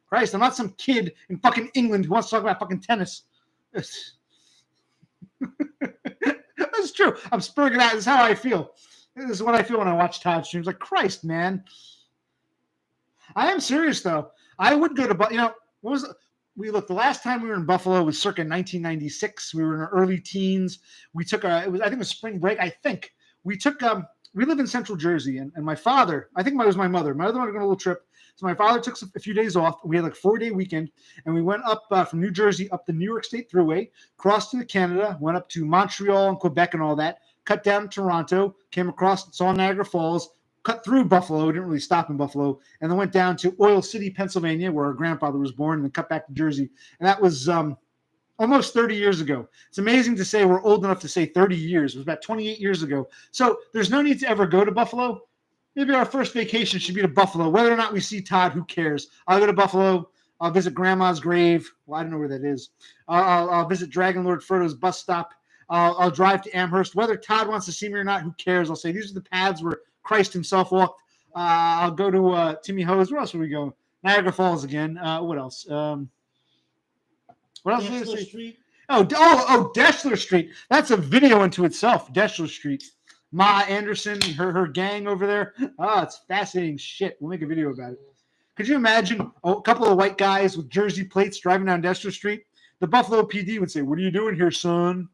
Christ, I'm not some kid in fucking England who wants to talk about fucking tennis. That's true. I'm spurring it out. This is how I feel. This is what I feel when I watch Todd streams. Like, Christ, man. I am serious, though. I would go to, the last time we were in Buffalo was circa 1996. We were in our early teens. We took I think it was spring break. I think we took, we live in Central Jersey, and my father, I think it was my mother. My mother wanted to go on a little trip. So my father took a few days off. We had like a 4-day weekend, and we went up from New Jersey up the New York State Thruway, crossed into Canada, went up to Montreal and Quebec and all that, cut down to Toronto, came across, saw Niagara Falls, cut through Buffalo, didn't really stop in Buffalo, and then went down to Oil City, Pennsylvania, where our grandfather was born, and then cut back to Jersey. And that was almost 30 years ago. It's amazing to say we're old enough to say 30 years. It was about 28 years ago. So there's no need to ever go to Buffalo. Maybe our first vacation should be to Buffalo. Whether or not we see Todd, who cares? I'll go to Buffalo. I'll visit Grandma's grave. Well, I don't know where that is. I'll visit Dragon Lord Frodo's bus stop. I'll drive to Amherst. Whether Todd wants to see me or not, who cares? I'll say these are the paths where Christ himself walked. I'll go to Timmy Ho's. Where else would we go? Niagara Falls again. What else? What else? Deshler Street. Oh, Deshler Street. That's a video unto itself. Deshler Street. Ma Anderson, her gang over there. Oh, it's fascinating shit. We'll make a video about it. Could you imagine a couple of white guys with jersey plates driving down Deshler Street? The Buffalo PD would say, "What are you doing here, son?"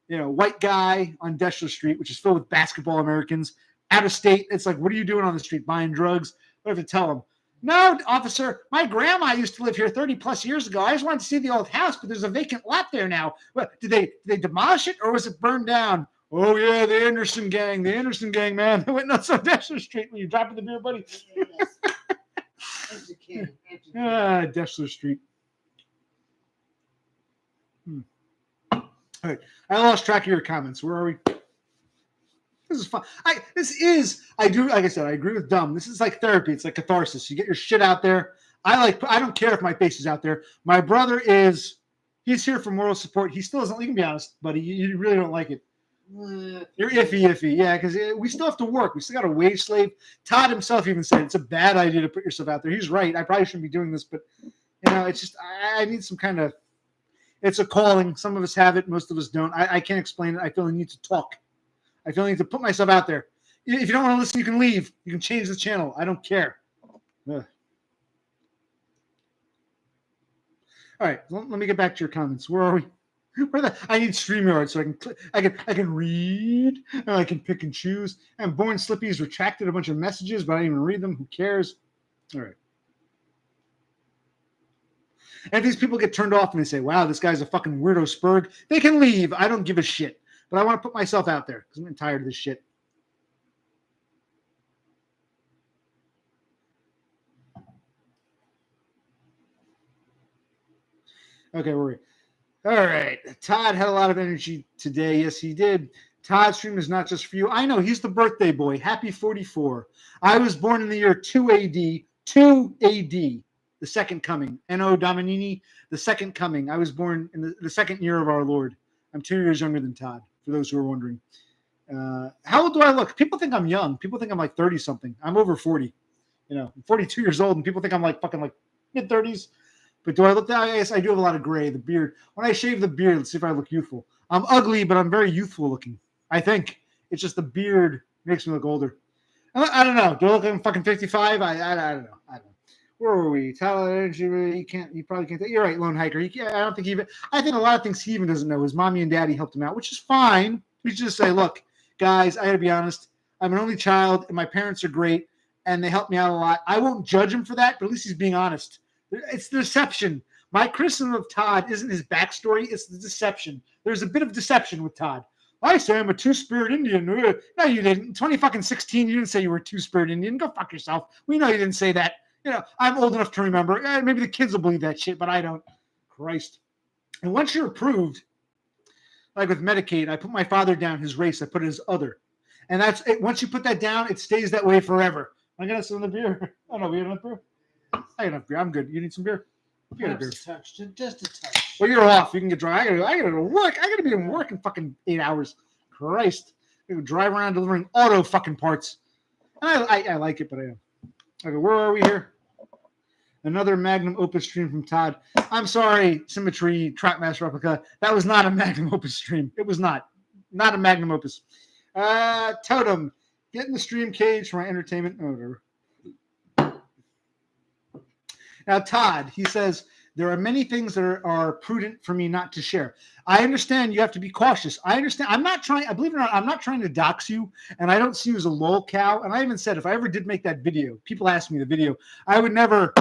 White guy on Deshler Street, which is filled with basketball Americans. Out of state, it's like, "What are you doing on the street? Buying drugs?" We have to tell them, "No, officer, my grandma used to live here 30 plus years ago. I just wanted to see the old house, but there's a vacant lot there now. What, did they demolish it or was it burned down?" "Oh, yeah, the Anderson gang, man. They went nuts on Deshler Street when you dropping the beer, buddy." Deshler Street. All right. I lost track of your comments. Where are we? This is fun. I do, like I said, I agree with Dumb. This is like therapy. It's like catharsis. You get your shit out there. I don't care if my face is out there. My brother he's here for moral support. He still doesn't, you can be honest, buddy. You really don't like it. You're iffy. Yeah, because we still have to work. We still got a wage slave. Todd himself even said it's a bad idea to put yourself out there. He's right. I probably shouldn't be doing this, but it's just I need some kind of. It's a calling. Some of us have it. Most of us don't. I can't explain it. I feel the need to talk. I feel the need to put myself out there. If you don't want to listen, you can leave. You can change the channel. I don't care. Ugh. All right, let me get back to your comments. Where are we? I need StreamYard so I can read and I can pick and choose. And Born Slippy's retracted a bunch of messages, but I didn't even read them. Who cares? All right. And if these people get turned off and they say, wow, this guy's a fucking weirdo Spurg, they can leave. I don't give a shit. But I want to put myself out there because I'm tired of this shit. Okay, we're all right. Todd had a lot of energy today. Yes, he did. Todd's stream is not just for you. I know he's the birthday boy. Happy 44. I was born in the year 2 AD. 2 AD, the second coming. N.O. Dominini, the second coming. I was born in the second year of our Lord. I'm 2 years younger than Todd, for those who are wondering. How old do I look? People think I'm young. People think I'm like 30-something. I'm over 40. I'm 42 years old, and people think I'm like fucking like mid-30s. But do I look that? I guess I do have a lot of gray. The beard. When I shave the beard, let's see if I look youthful. I'm ugly, but I'm very youthful looking. I think it's just the beard makes me look older. I don't know. Do I look like I'm fucking 55? I don't know. Where were we? Tyler Energy. You probably can't. You're right, Lone Hiker. I don't think I think a lot of things he even doesn't know. His mommy and daddy helped him out, which is fine. We should just say, look, guys, I got to be honest. I'm an only child, and my parents are great, and they helped me out a lot. I won't judge him for that, but at least he's being honest. It's the deception. My criticism of Todd isn't his backstory. It's the deception. There's a bit of deception with Todd. I say I'm a two-spirit Indian. No, you didn't. In 2016, you didn't say you were a two-spirit Indian. Go fuck yourself. We know you didn't say that. I'm old enough to remember. Maybe the kids will believe that shit, but I don't. Christ. And once you're approved, like with Medicaid, I put my father down, his race. I put it as other. And that's it. Once you put that down, it stays that way forever. I got some of the beer. Oh, no, we have enough beer? I got enough beer. I'm good. You need some beer? You got a beer. Just a touch. Well, you're off. You can get dry. I gotta go work. I gotta be in work in fucking 8 hours. Christ. I gotta drive around delivering auto fucking parts. And I like it, but I am. Okay, where are we here? Another Magnum Opus stream from Todd. I'm sorry, Symmetry, Trapmaster Replica. That was not a Magnum Opus stream. It was not. Not a Magnum Opus. Totem. Get in the stream cage for my entertainment. Oh, whatever. Now, Todd, he says, there are many things that are prudent for me not to share. I understand you have to be cautious. I understand. I'm not trying, believe it or not, I'm not trying to dox you, and I don't see you as a lol cow. And I even said if I ever did make that video, people ask me the video, I would never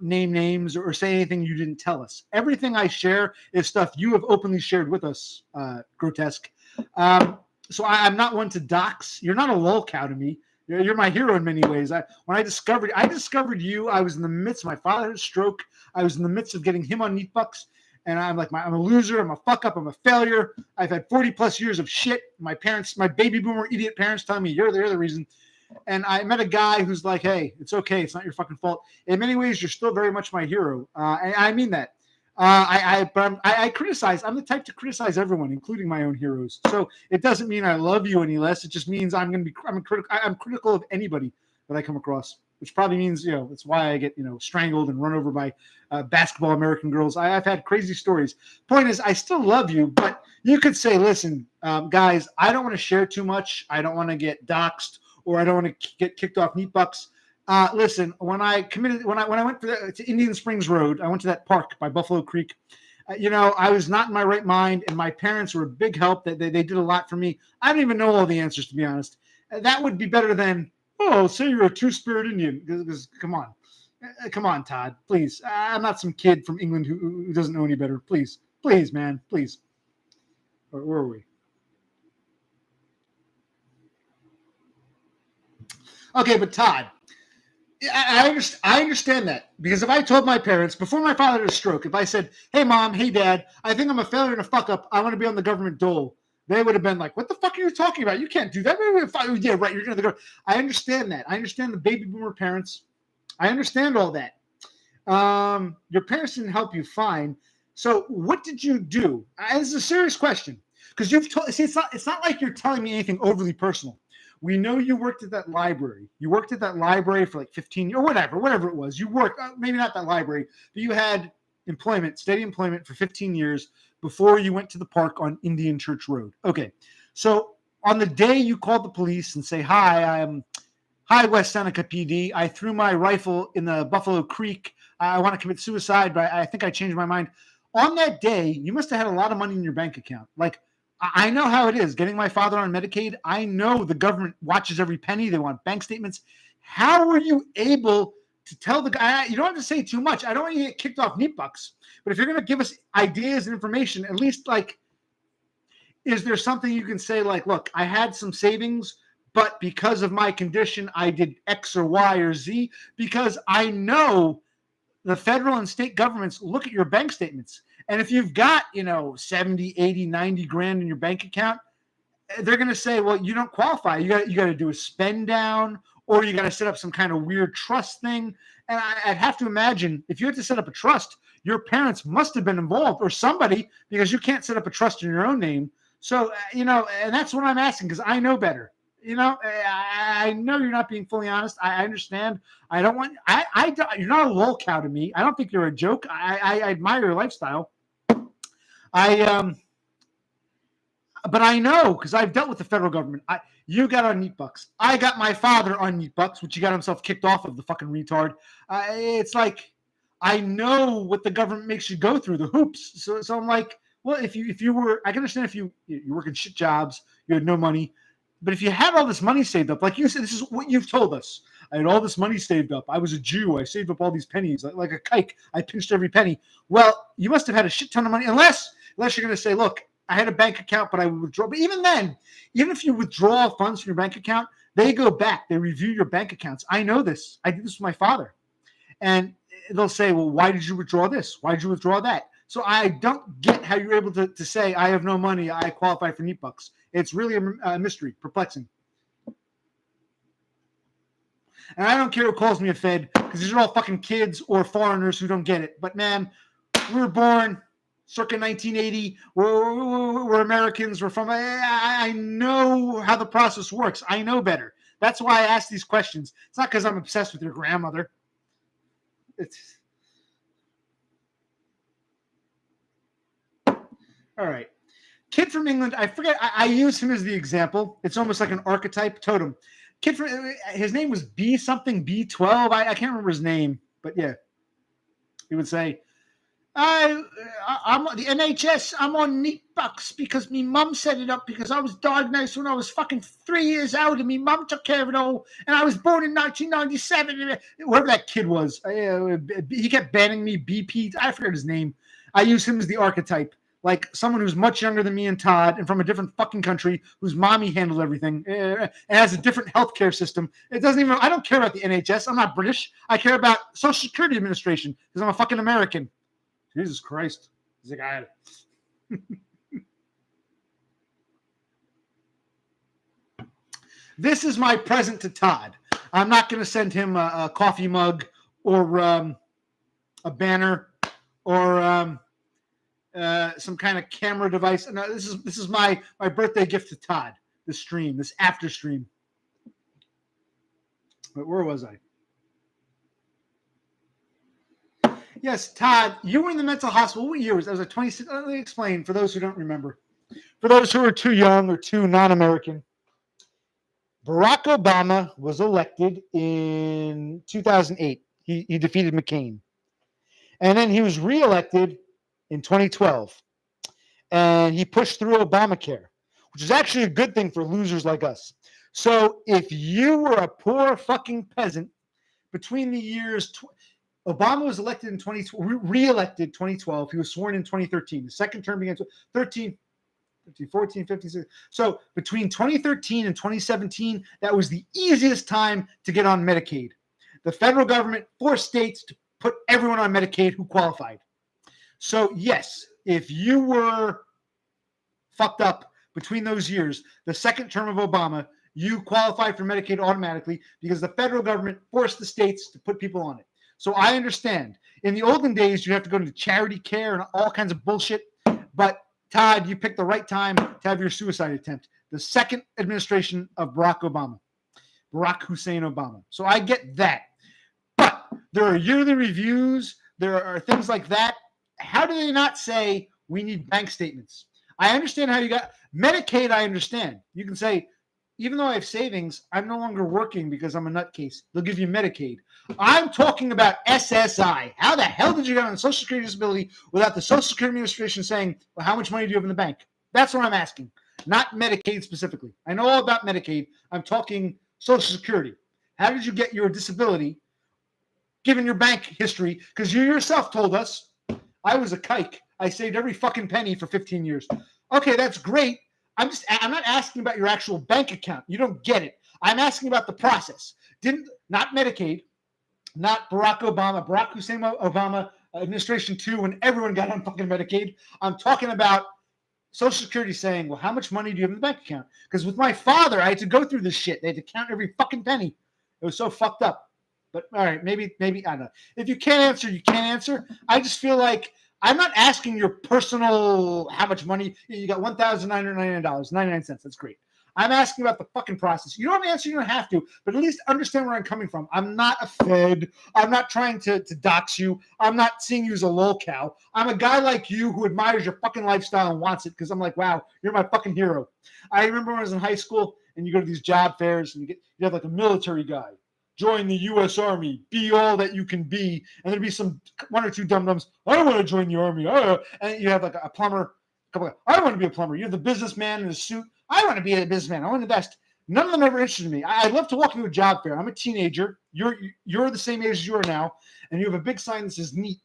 name names or say anything you didn't tell us. Everything I share is stuff you have openly shared with us, Grotesque. So I'm not one to dox. You're not a lol cow to me. You're my hero in many ways. When I discovered you, I was in the midst of my father's stroke. I was in the midst of getting him on Neatbucks. And I'm like, I'm a loser. I'm a fuck up. I'm a failure. I've had 40 plus years of shit. My parents, my baby boomer idiot parents telling me you're the reason. And I met a guy who's like, hey, it's okay. It's not your fucking fault. In many ways, you're still very much my hero. And I mean that. I criticize. I'm the type to criticize everyone, including my own heroes. So it doesn't mean I love you any less. It just means I'm critical of anybody that I come across, which probably means, it's why I get, strangled and run over by basketball American girls. I've had crazy stories. Point is, I still love you, but you could say, listen, guys, I don't want to share too much. I don't want to get doxxed, or I don't want to get kicked off Neatbucks. Listen, when I went to Indian Springs Road, I went to that park by Buffalo Creek. I was not in my right mind, and my parents were a big help. They did a lot for me. I don't even know all the answers, to be honest. That would be better than, say you're a two-spirit Indian. Because come on, Todd, please. I'm not some kid from England who doesn't know any better. Please, man, please. Where are we? Okay, but Todd, I understand that, because if I told my parents before my father had a stroke, if I said, hey, Mom, hey, Dad, I think I'm a failure and a fuck up, I want to be on the government dole, They would have been like, what the fuck are you talking about? You can't do that. Yeah, right. You're going to go. I understand that. I understand the baby boomer parents. I understand all that. Your parents didn't help you, fine. So what did you do? This is a serious question. Because you've told, see, it's not like you're telling me anything overly personal. We know you worked at that library. You worked at that library for like 15 years or whatever it was. You worked, maybe not that library, but you had employment, steady employment for 15 years before you went to the park on Indian Church Road. Okay. So on the day you called the police and say, hi, West Seneca PD. I threw my rifle in the Buffalo Creek. I want to commit suicide, but I think I changed my mind. On that day, you must have had a lot of money in your bank account. Like, I know how it is getting my father on Medicaid. I know the government watches every penny. They want bank statements. How were you able to tell the guy? You don't have to say too much. I don't want you to get kicked off Neat Bucks. But if you're going to give us ideas and information, at least like, is there something you can say like, look, I had some savings, but because of my condition, I did X or Y or Z? Because I know the federal and state governments look at your bank statements. And if you've got, 70, 80, 90 grand in your bank account, they're going to say, well, you don't qualify. You got to do a spend down, or you got to set up some kind of weird trust thing. And I'd have to imagine if you had to set up a trust, your parents must have been involved or somebody, because you can't set up a trust in your own name. So, and that's what I'm asking, because I know better. I know you're not being fully honest. I understand. I don't want, you're not a lol cow to me. I don't think you're a joke. I admire your lifestyle. But I know, because I've dealt with the federal government. You got on Neat Bucks. I got my father on Neat Bucks, which he got himself kicked off of, the fucking retard. It's like, I know what the government makes you go through, the hoops. So I'm like, well, if you were, I can understand if you're working shit jobs, you had no money. But if you had all this money saved up, like you said, this is what you've told us. I had all this money saved up. I was a Jew. I saved up all these pennies like a kike. I pinched every penny. Well, you must have had a shit ton of money, unless you're going to say, look, I had a bank account, but I would withdraw. But even then, even if you withdraw funds from your bank account, they go back. They review your bank accounts. I know this. I did this with my father. And they'll say, well, why did you withdraw this? Why did you withdraw that? So I don't get how you're able to say, I have no money, I qualify for Neat Bucks. It's really a mystery, perplexing. And I don't care who calls me a Fed, because these are all fucking kids or foreigners who don't get it. But man, we were born circa 1980. We're Americans. We're from, I know how the process works. I know better. That's why I ask these questions. It's not because I'm obsessed with your grandmother. It's all right. Kid from England. I forget. I use him as the example. It's almost like an archetype totem. Kid from, his name was B something, B12. I can't remember his name, but yeah, he would say, I'm the NHS. I'm on Neat Bucks because me mum set it up, because I was diagnosed when I was fucking 3 years old, and me mum took care of it all. And I was born in 1997. Whoever that kid was, he kept banning me. BP. I forget his name. I use him as the archetype. Like someone who's much younger than me and Todd, and from a different fucking country, whose mommy handled everything, and has a different healthcare system. It doesn't even, I don't care about the NHS. I'm not British. I care about Social Security Administration, because I'm a fucking American. Jesus Christ. He's like, This is my present to Todd. I'm not going to send him a coffee mug or a banner or some kind of camera device. No, this is my birthday gift to Todd. This stream, this after stream. But where was I? Yes, Todd, you were in the mental hospital. What year was that? Was it 26? Let me explain for those who don't remember. For those who are too young or too non-American, Barack Obama was elected in 2008. He defeated McCain. And then he was reelected in 2012. And he pushed through Obamacare, which is actually a good thing for losers like us. So if you were a poor fucking peasant between the years... Obama was elected in re-elected 2012. He was sworn in 2013. The second term began 13, 14, 15, 16. So between 2013 and 2017, that was the easiest time to get on Medicaid. The federal government forced states to put everyone on Medicaid who qualified. So yes, if you were fucked up between those years, the second term of Obama, you qualified for Medicaid automatically because the federal government forced the states to put people on it. So I understand. In the olden days, you have to go to charity care and all kinds of bullshit. But Todd, you picked the right time to have your suicide attempt. The second administration of Barack Hussein Obama. So I get that. But there are yearly reviews. There are things like that. How do they not say we need bank statements? I understand how you got Medicaid. I understand. You can say, even though I have savings, I'm no longer working because I'm a nutcase. They'll give you Medicaid. I'm talking about SSI. How the hell did you get on Social Security disability without the Social Security Administration saying, well, how much money do you have in the bank? That's what I'm asking, not Medicaid specifically. I know all about Medicaid. I'm talking Social Security. How did you get your disability given your bank history? Because you yourself told us I was a kike. I saved every fucking penny for 15 years. Okay, that's great. I'm not asking about your actual bank account. You don't get it. I'm asking about the process. Not Medicaid, not Barack Hussein Obama administration 2 when everyone got on fucking Medicaid. I'm talking about Social Security saying, well, how much money do you have in the bank account? Because with my father, I had to go through this shit. They had to count every fucking penny. It was so fucked up. But all right, maybe I don't know. If you can't answer, you can't answer. I just feel like I'm not asking your personal how much money you got. $1,999.99. That's great. I'm asking about the fucking process. You don't have to answer. You don't have to, but at least understand where I'm coming from. I'm not a Fed. I'm not trying to dox you. I'm not seeing you as a lolcow. I'm a guy like you who admires your fucking lifestyle and wants it because I'm like, wow, you're my fucking hero. I remember when I was in high school and you go to these job fairs and you have like a military guy. Join the U.S. Army, be all that you can be. And there'd be one or two dum-dums, I don't want to join the Army. And you have like a plumber, I don't want to be a plumber. You have the businessman in the suit. I want to be a businessman. I want the best. None of them ever interested me. I'd love to walk into a job fair. I'm a teenager. You're the same age as you are now. And you have a big sign that says neat.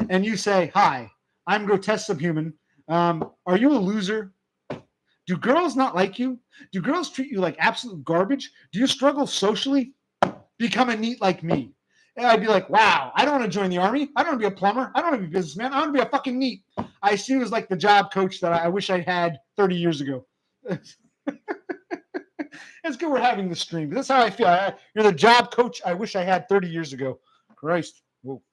And you say, hi, I'm Grotesque Subhuman. Are you a loser? Do girls not like you? Do girls treat you like absolute garbage? Do you struggle socially? Become a neat like me. And I'd be like, wow, I don't want to join the Army. I don't want to be a plumber. I don't want to be a businessman. I want to be a fucking neat. I see you as like the job coach that I wish I had 30 years ago. It's good we're having this stream. That's how I feel. You're the job coach I wish I had 30 years ago. Christ. Whoa.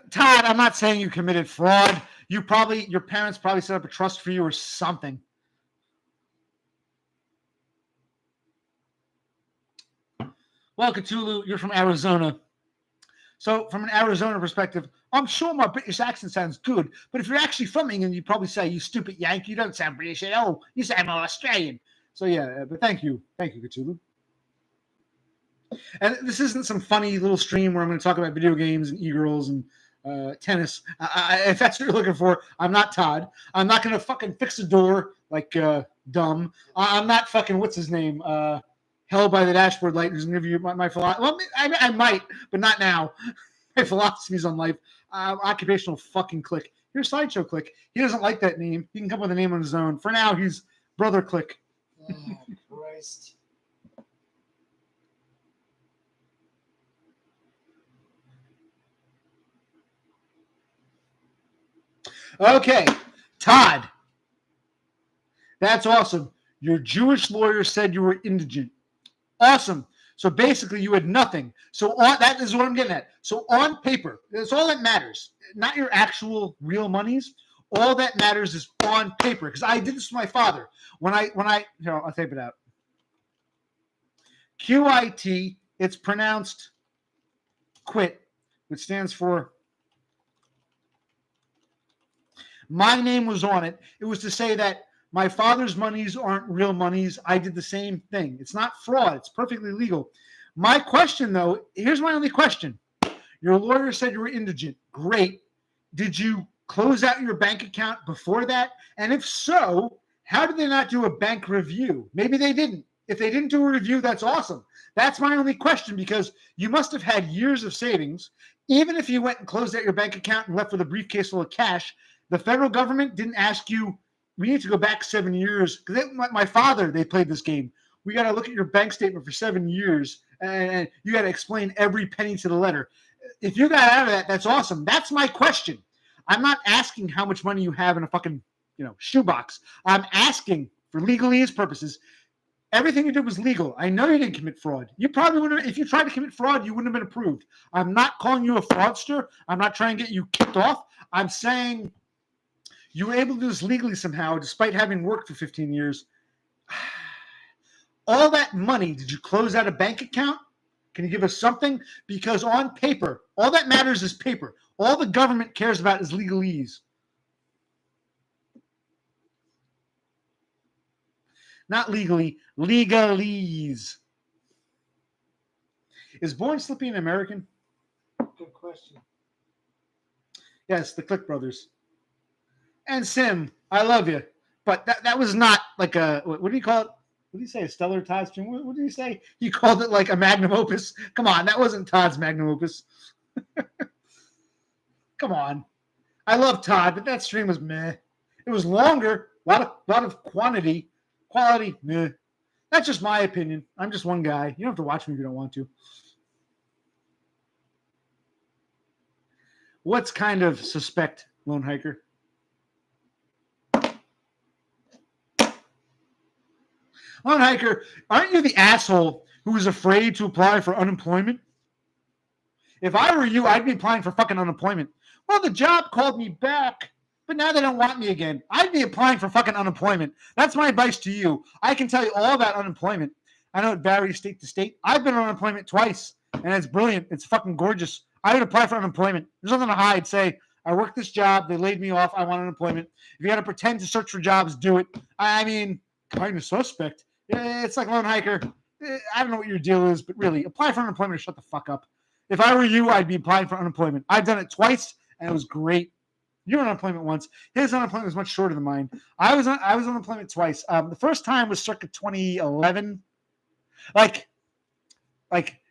Todd, I'm not saying you committed fraud. Your parents probably set up a trust for you or something. Well, Cthulhu, you're from Arizona. So from an Arizona perspective, I'm sure my British accent sounds good, but if you're actually from England, you'd probably say, you stupid Yankee, you don't sound British at all. You sound more Australian. So yeah, but thank you. Thank you, Cthulhu. And this isn't some funny little stream where I'm going to talk about video games and e-girls and tennis. If that's what you're looking for, I'm not Todd. I'm not going to fucking fix a door like dumb. I'm not fucking, what's his name? Held by the dashboard light, who's going to give you my philosophy. Well, I might, but not now. My philosophies on life. Occupational fucking Click. Here's Sideshow Click. He doesn't like that name. He can come up with a name on his own. For now, he's Brother Click. Oh, Christ. Okay, Todd. That's awesome. Your Jewish lawyer said you were indigent. Awesome. So basically, you had nothing. So that is what I'm getting at. So on paper, that's all that matters. Not your actual real monies. All that matters is on paper. Because I did this with my father. When I here, I'll tape it out. QIT. It's pronounced quit, which stands for. My name was on it. It was to say that my father's monies aren't real monies. I did the same thing. It's not fraud. It's perfectly legal. My question, though, here's my only question. Your lawyer said you were indigent. Great. Did you close out your bank account before that? And if so, how did they not do a bank review? Maybe they didn't. If they didn't do a review, that's awesome. That's my only question, because you must have had years of savings. Even if you went and closed out your bank account and left with a briefcase full of cash, the federal government didn't ask you, we need to go back 7 years. Because my father, they played this game. We got to look at your bank statement for 7 years, and you got to explain every penny to the letter. if you got out of that, that's awesome. That's my question. I'm not asking how much money you have in a fucking, shoebox. I'm asking for legalese purposes. Everything you did was legal. I know you didn't commit fraud. You probably wouldn't. If you tried to commit fraud, you wouldn't have been approved. I'm not calling you a fraudster. I'm not trying to get you kicked off. I'm saying you were able to do this legally somehow, despite having worked for 15 years. All that money, did you close out a bank account? Can you give us something? Because on paper, all that matters is paper. All the government cares about is legalese. Not legally, legalese. Is Born Slippy an American? Good question. Yes, the Click Brothers. And Sim, I love you. But that was not like a, what do you call it? What did he say? A stellar Todd stream? What did he say? He called it like a magnum opus. Come on, that wasn't Todd's magnum opus. Come on. I love Todd, but that stream was meh. It was longer, a lot of quantity. Quality, meh. That's just my opinion. I'm just one guy. You don't have to watch me if you don't want to. What's kind of suspect, Lone Hiker? Lone Hiker, aren't you the asshole who is afraid to apply for unemployment? If I were you, I'd be applying for fucking unemployment. Well, the job called me back, but now they don't want me again. I'd be applying for fucking unemployment. That's my advice to you. I can tell you all about unemployment. I know it varies state to state. I've been on unemployment twice, and it's brilliant. It's fucking gorgeous. I would apply for unemployment. There's nothing to hide. Say, I worked this job. They laid me off. I want unemployment. If you got to pretend to search for jobs, do it. I mean, kind of suspect. It's like Lone Hiker. I don't know what your deal is, but really, apply for unemployment or shut the fuck up. If I were you, I'd be applying for unemployment. I've done it twice, and it was great. You were on unemployment once. His unemployment was much shorter than mine. I was on unemployment twice. The first time was circa 2011.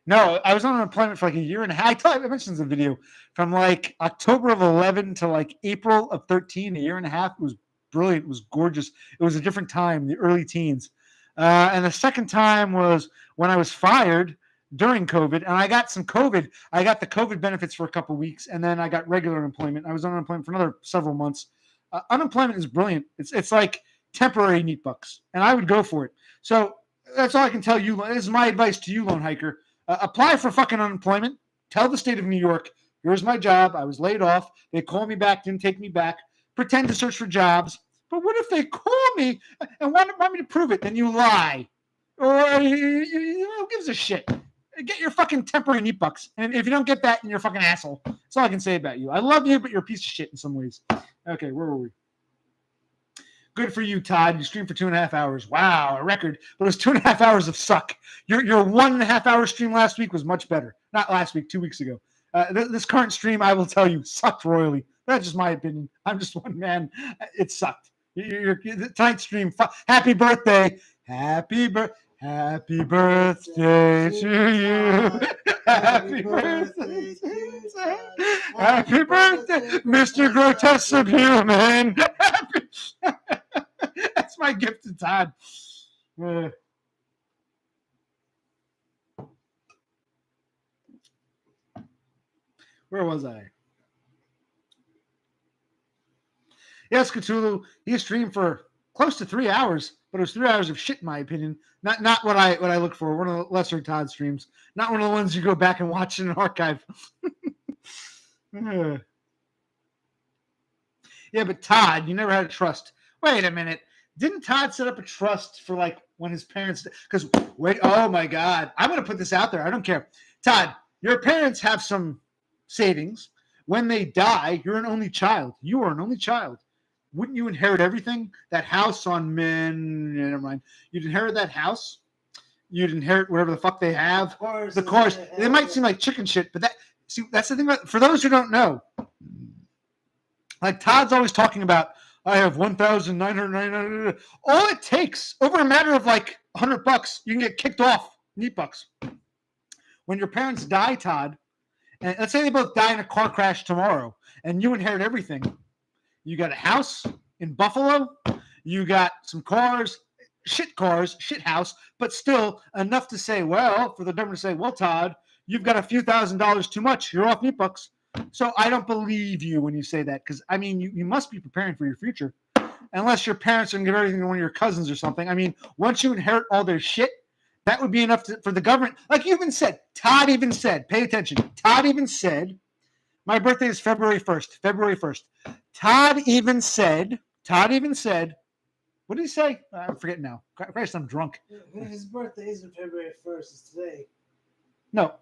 No, I was on unemployment for like a year and a half. I thought I mentioned this in the video. From like October of 11 to like April of 13, a year and a half. It was brilliant. It was gorgeous. It was a different time, the early teens. And the second time was when I was fired during COVID, and I got some COVID. I got the COVID benefits for a couple of weeks, and then I got regular unemployment. I was on unemployment for another several months. Unemployment is brilliant. It's like temporary meat bucks, and I would go for it. So that's all I can tell you. This is my advice to you, Lone Hiker. Apply for fucking unemployment. Tell the state of New York, here's my job. I was laid off. They called me back, didn't take me back. Pretend to search for jobs. But what if they call me and want me to prove it? Then you lie. Or who gives a shit? Get your fucking temporary meat bucks. And if you don't get that, then you're a fucking asshole. That's all I can say about you. I love you, but you're a piece of shit in some ways. Okay, where were we? Good for you, Todd. You streamed for 2.5 hours. Wow, a record. But it was 2.5 hours of suck. Your 1.5 hour stream last week was much better. Not last week, 2 weeks ago. This current stream, I will tell you, sucked royally. That's just my opinion. I'm just one man. It sucked. Tonight's stream. Happy birthday. Happy birthday to you. Happy birthday to you. Happy birthday, Mr. Grotesque Subhuman. That's my gift to Todd. Where was I? Yes, Cthulhu. He streamed for close to 3 hours, but it was 3 hours of shit, in my opinion. Not what I look for. One of the lesser Todd streams. Not one of the ones you go back and watch in an archive. Yeah, but Todd, you never had a trust. Wait a minute. Didn't Todd set up a trust for like when his parents? Because wait, oh my God, I'm going to put this out there. I don't care. Todd, your parents have some savings. When they die, you're an only child. You are an only child. Wouldn't you inherit everything? That house on never mind. You'd inherit that house. You'd inherit whatever the fuck they have. The cars. They might seem like chicken shit, but that's the thing about, for those who don't know, like Todd's always talking about, I have 1,999. All it takes, over a matter of like $100, you can get kicked off meat bucks. When your parents die, Todd, and let's say they both die in a car crash tomorrow, and you inherit everything. You got a house in Buffalo. You got some cars, shit house, but still enough to say, well, for the government to say, well, Todd, you've got a few $1,000s too much. You're off meat bucks. So I don't believe you when you say that, because I mean, you must be preparing for your future, unless your parents are going to give everything to one of your cousins or something. I mean, once you inherit all their shit, that would be enough for the government. Like you even said, Todd even said, pay attention. Todd even said, my birthday is February 1st. February 1st. Todd even said, what did he say? I'm forgetting now. Christ, I'm drunk. His birthday isn't February 1st. It's today. No.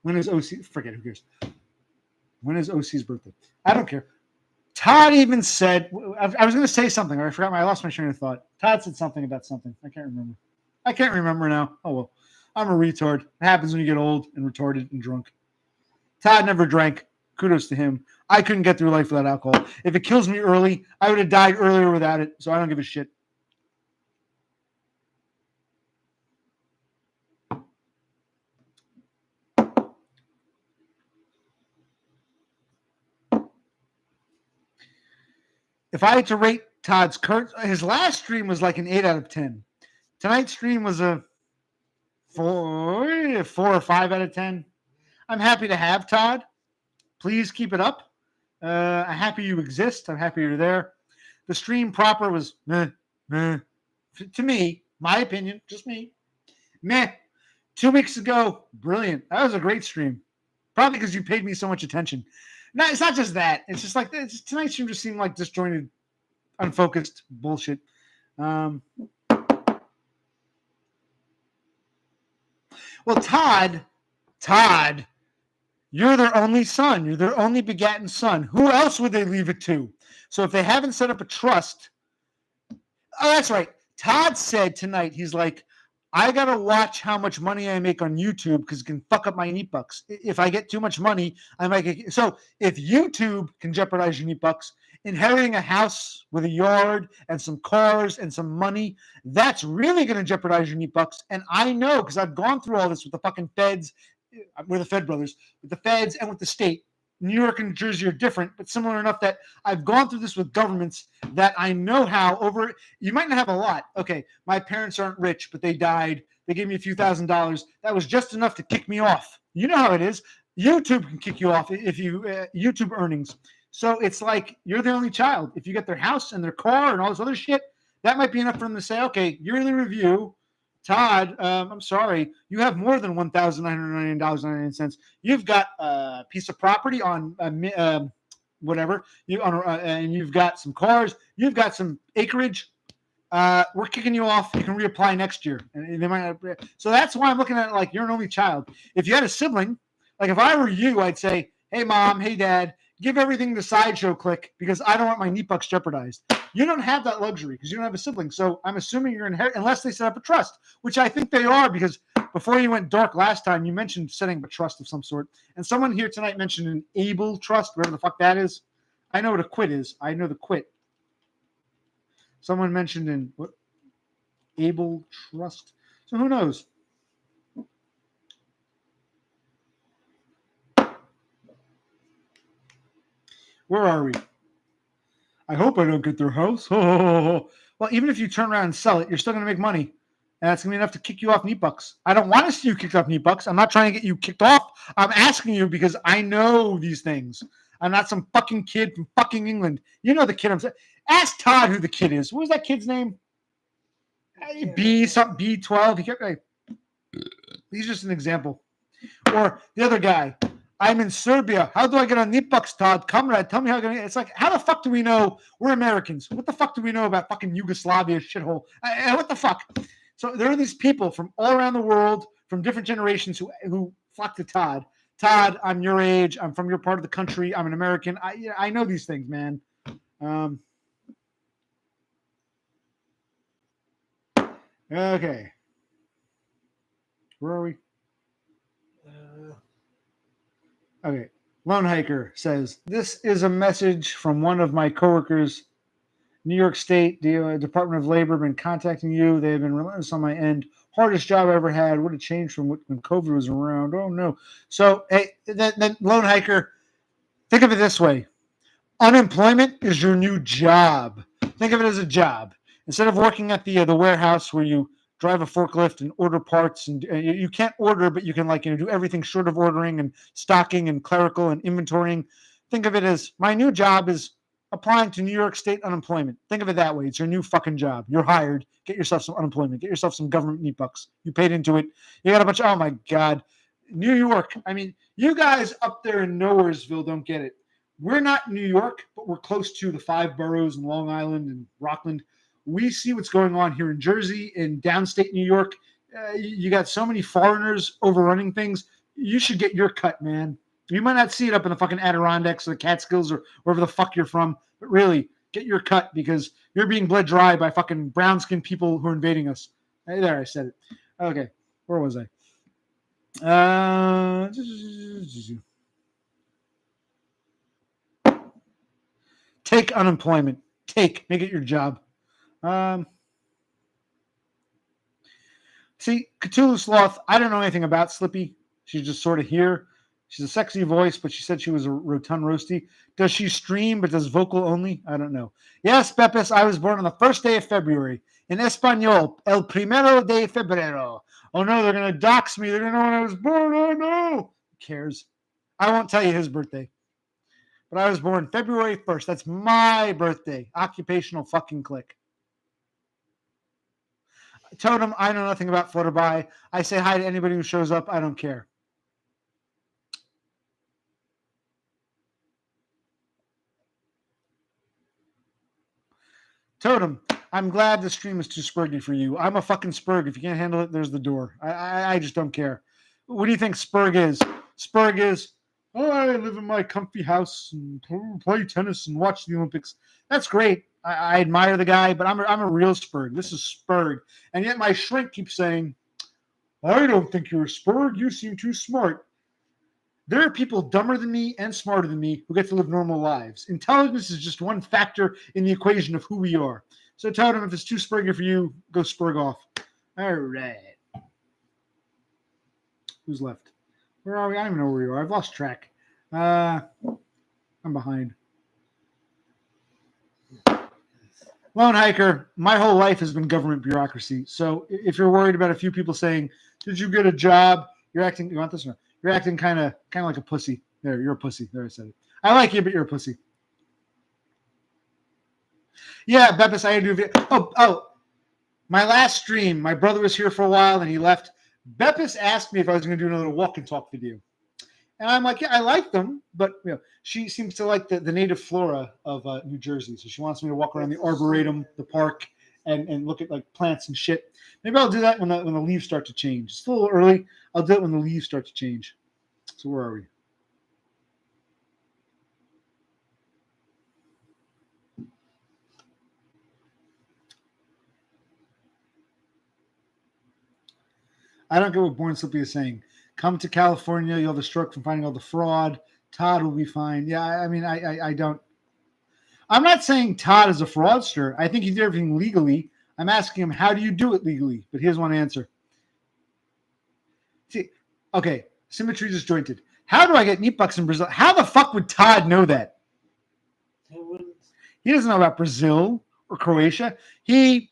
When is OC? Forget, who cares? When is OC's birthday? I don't care. Todd even said, I was going to say something, or I forgot. I lost my train of thought. Todd said something about something. I can't remember now. Oh, well. I'm a retard. It happens when you get old and retarded and drunk. Todd never drank. Kudos to him. I couldn't get through life without alcohol. If it kills me early, I would have died earlier without it, so I don't give a shit. If I had to rate Todd's current, his last stream was like an 8 out of 10. Tonight's stream was a 4 or 5 out of 10. I'm happy to have Todd. Please keep it up. I'm happy you exist. I'm happy you're there. The stream proper was meh. To me, my opinion, just me. Meh. 2 weeks ago, brilliant. That was a great stream. Probably because you paid me so much attention. No, it's not just that. It's just like tonight's stream just seemed like disjointed, unfocused bullshit. Well, Todd, you're their only son. You're their only begotten son. Who else would they leave it to? So if they haven't set up a trust, oh, that's right. Todd said tonight, he's like, I got to watch how much money I make on YouTube because it can fuck up my neat bucks. If I get too much money, I might get... So if YouTube can jeopardize your neat bucks, inheriting a house with a yard and some cars and some money, that's really going to jeopardize your neat bucks. And I know because I've gone through all this with the fucking feds. We're the Fed brothers, with the feds and with the state. New York and New Jersey are different, but similar enough that I've gone through this with governments that I know how you might not have a lot. Okay, my parents aren't rich, but they died. They gave me a few $1,000s. That was just enough to kick me off. You know how it is. YouTube can kick you off if you YouTube earnings. So it's like you're the only child. If you get their house and their car and all this other shit, that might be enough for them to say, okay, yearly review. Todd, I'm sorry, you have more than $1,999.99. You've got a piece of property on whatever, and you've got some cars, you've got some acreage. We're kicking you off. You can reapply next year. And they might not, so that's why I'm looking at it like you're an only child. If you had a sibling, like if I were you, I'd say, hey, mom, hey, dad, give everything to Sideshow Click because I don't want my neat bucks jeopardized. You don't have that luxury because you don't have a sibling. So I'm assuming you're inherit unless they set up a trust, which I think they are because before you went dark last time, you mentioned setting up a trust of some sort. And someone here tonight mentioned an Able trust, whatever the fuck that is. I know what a quit is. I know the quit. Someone mentioned in what Able trust. So who knows? Where are we? I hope I don't get their house. Well, even if you turn around and sell it, you're still going to make money. And that's going to be enough to kick you off neat bucks. I don't want to see you kicked off neat bucks. I'm not trying to get you kicked off. I'm asking you because I know these things. I'm not some fucking kid from fucking England. You know the kid I'm saying. Ask Todd who the kid is. What was that kid's name? B12. He's just an example. Or the other guy. I'm in Serbia. How do I get on neat bucks, Todd? Comrade, tell me how I get on. It's like, how the fuck do we know? We're Americans. What the fuck do we know about fucking Yugoslavia shithole? What the fuck? So there are these people from all around the world, from different generations who flock to Todd. Todd, I'm your age. I'm from your part of the country. I'm an American. I know these things, man. Okay. Where are we? Okay. Lone Hiker says, this is a message from one of my coworkers. New York State Department of Labor been contacting you. They have been relentless on my end. Hardest job I ever had. What a change from when COVID was around. Oh, no. So, hey, then Lone Hiker, think of it this way. Unemployment is your new job. Think of it as a job. Instead of working at the warehouse where you drive a forklift and order parts, and you can't order, but you can do everything short of ordering and stocking and clerical and inventorying. Think of it as my new job is applying to New York State unemployment. Think of it that way. It's your new fucking job. You're hired. Get yourself some unemployment. Get yourself some government meat bucks. You paid into it. You got a bunch of, oh my God. New York. I mean, you guys up there in Nowheresville don't get it. We're not New York, but we're close to the 5 boroughs in Long Island and Rockland. We see what's going on here in Jersey, in downstate New York. You got so many foreigners overrunning things. You should get your cut, man. You might not see it up in the fucking Adirondacks or the Catskills or wherever the fuck you're from, but really, get your cut because you're being bled dry by fucking brown-skinned people who are invading us. Hey, there, I said it. Okay, where was I? Take unemployment. Make it your job. See, Cthulhu Sloth, I don't know anything about Slippy. She's just sort of here. She's a sexy voice, but she said she was a rotund roasty. Does she stream, but does vocal only? I don't know. Yes, Pepis, I was born on the first day of February. In Espanol, el primero de febrero. Oh no, they're going to dox me. They're going to know when I was born. Oh no. Who cares? I won't tell you his birthday. But I was born February 1st. That's my birthday. Occupational fucking click. Totem, I know nothing about Flutterby. I say hi to anybody who shows up. I don't care. Totem, I'm glad the stream is too spurgy for you. I'm a fucking spurg. If you can't handle it, there's the door. I just don't care. What do you think spurg is? Spurg is, oh, I live in my comfy house and play tennis and watch the Olympics. That's great. I admire the guy, but I'm a real spurg. This is spurg. And yet my shrink keeps saying, I don't think you're a spurg. You seem too smart. There are people dumber than me and smarter than me who get to live normal lives. Intelligence is just one factor in the equation of who we are. So Totem, if it's too spurgy for you, go spurg off. All right. Who's left? Where are we? I don't even know where we are. I've lost track. I'm behind. Lone Hiker, my whole life has been government bureaucracy. So if you're worried about a few people saying, did you get a job? You're acting, you want this one? You're acting kind of like a pussy. There, you're a pussy. There, I said it. I like you, but you're a pussy. Yeah, Beppis, I had to do. Oh, my last stream, my brother was here for a while, and he left. Beppis asked me if I was going to do another walk and talk video, and I'm like, yeah, I like them, but she seems to like the native flora of New Jersey, so she wants me to walk around the arboretum, the park, and look at like plants and shit. Maybe I'll do that when the leaves start to change. It's still a little early. I'll do it when the leaves start to change. So where are we? I don't get what Born Slippy is saying. Come to California, you'll have a stroke from finding all the fraud. Todd will be fine. Yeah, I mean, I don't. I'm not saying Todd is a fraudster. I think he did everything legally. I'm asking him, how do you do it legally? But here's one answer. See, okay, symmetry disjointed. How do I get meat bucks in Brazil? How the fuck would Todd know that? He doesn't know about Brazil or Croatia. He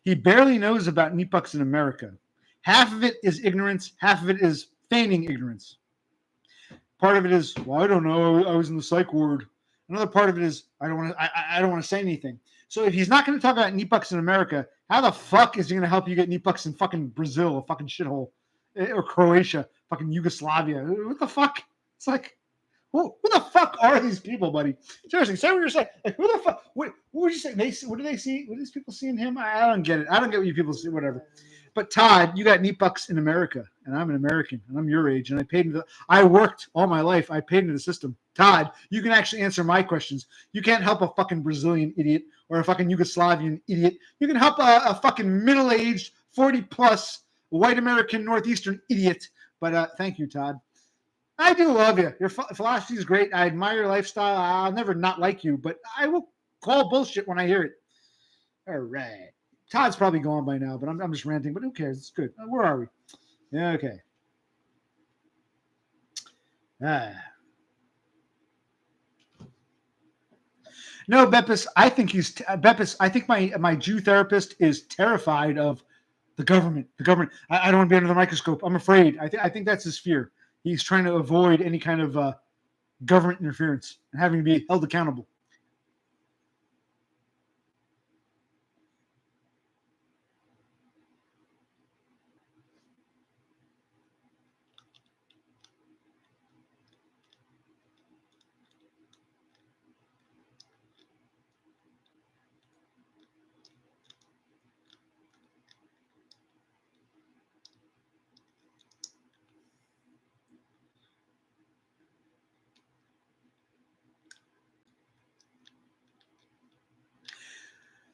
barely knows about meat bucks in America. Half of it is ignorance. Half of it is feigning ignorance. Part of it is, well, I don't know. I was in the psych ward. Another part of it is, I don't want to say anything. So if he's not going to talk about meat bucks in America, how the fuck is he going to help you get meat bucks in fucking Brazil, a fucking shithole, or Croatia, fucking Yugoslavia? What the fuck? It's like, who the fuck are these people, buddy? Seriously, say what you're saying. Like, who the fuck? What would you say? What do they see? What do these people see in him? I don't get it. I don't get what you people see. Whatever. But Todd, you got meat bucks in America, and I'm an American, and I'm your age, and I worked all my life. I paid into the system. Todd, you can actually answer my questions. You can't help a fucking Brazilian idiot or a fucking Yugoslavian idiot. You can help a fucking middle-aged, 40-plus, white American Northeastern idiot. But thank you, Todd. I do love you. Your philosophy is great. I admire your lifestyle. I'll never not like you, but I will call bullshit when I hear it. All right. Todd's probably gone by now, but I'm just ranting. But who cares? It's good. Where are we? Yeah, okay. No, Beppis. I think my Jew therapist is terrified of The government. I don't want to be under the microscope. I'm afraid. I think that's his fear. He's trying to avoid any kind of government interference and having to be held accountable.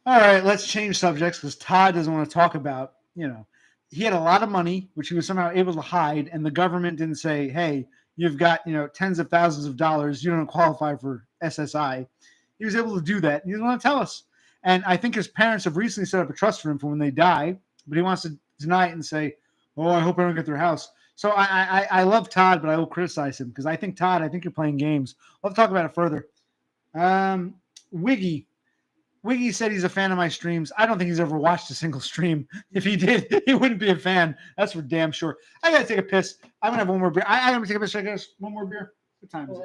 All right, let's change subjects because Todd doesn't want to talk about, he had a lot of money, which he was somehow able to hide, and the government didn't say, hey, you've got, tens of thousands of dollars. You don't qualify for SSI. He was able to do that. He doesn't want to tell us. And I think his parents have recently set up a trust for him for when they die, but he wants to deny it and say, oh, I hope I don't get their house. So I love Todd, but I will criticize him because I think, Todd, you're playing games. We'll talk about it further. Wiggy said he's a fan of my streams. I don't think he's ever watched a single stream. If he did, he wouldn't be a fan. That's for damn sure. I got to take a piss. I'm going to have one more beer. I got to take a piss. I got one more beer. What time is it?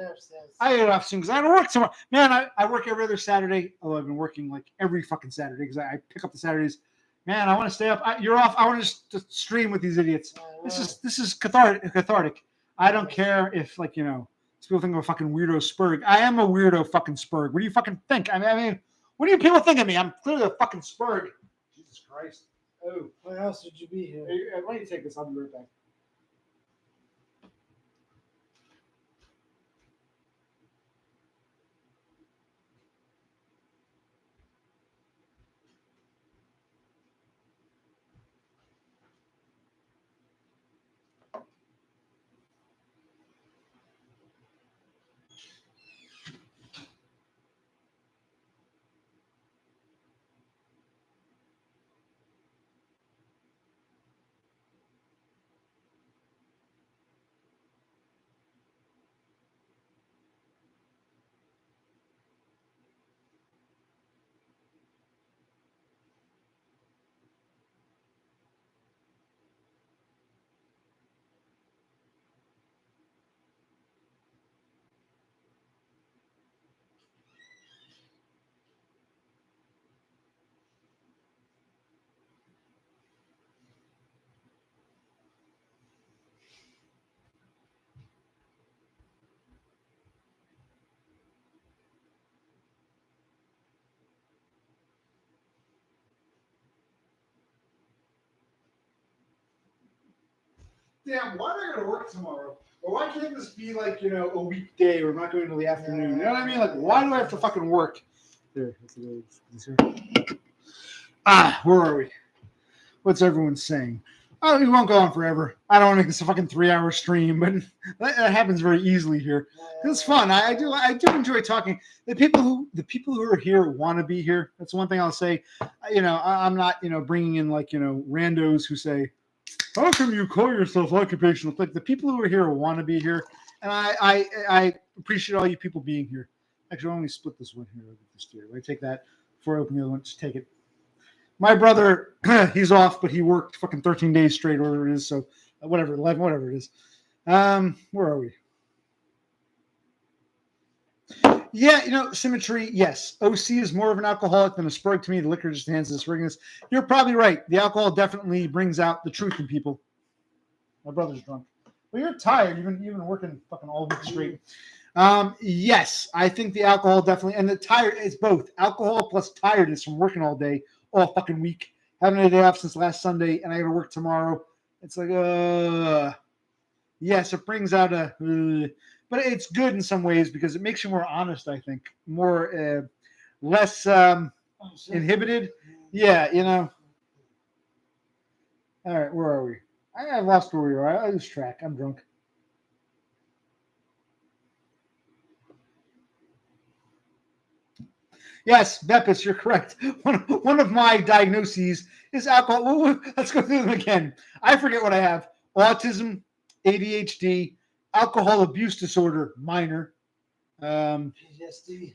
I get off soon because I don't work tomorrow. Man, I work every other Saturday. Although I've been working like every fucking Saturday because I pick up the Saturdays. Man, I want to stay up. You're off. I want to just stream with these idiots. This is cathartic. I don't care if people think I'm a fucking weirdo Spurg. I am a weirdo fucking Spurg. What do you fucking think? I mean, what do you people think of me? I'm clearly a fucking Spurg. Jesus Christ. Oh. Why else would you be here? Why don't you take this? I'll be right back. Damn, why do I go to work tomorrow? Or why can't this be like, a weekday or I'm not going until the afternoon? You know what I mean? Like, why do I have to fucking work? There. Where are we? What's everyone saying? Oh, we won't go on forever. I don't want to make this a fucking 3-hour stream, but that happens very easily here. It's fun. I do enjoy talking. The people who are here want to be here. That's one thing I'll say. I'm not bringing in randos who say, how come you call yourself occupational? Like the people who are here want to be here, and I appreciate all you people being here. Actually, I'll only split this one here. I take that before I open the other one. Just take it. My brother, he's off, but he worked fucking 13 days straight, whatever it is. So whatever, 11, whatever it is. Where are we? Yeah, symmetry, yes. OC is more of an alcoholic than a Spurg to me. The liquor just enhances the Spurginess. You're probably right. The alcohol definitely brings out the truth in people. My brother's drunk. Well, you're tired. You've been working fucking all week straight. Yes, I think the alcohol definitely, and the tired, it's both. Alcohol plus tiredness from working all day, all fucking week. Having a day off since last Sunday, and I got to work tomorrow. It's like, yes, it brings out but it's good in some ways because it makes you more honest, I think. More, less inhibited. Yeah, All right, where are we? I lost where we are. I lose track. I'm drunk. Yes, Bepis, you're correct. One of my diagnoses is alcohol. Let's go through them again. I forget what I have. Autism, ADHD, alcohol abuse disorder, minor, PTSD,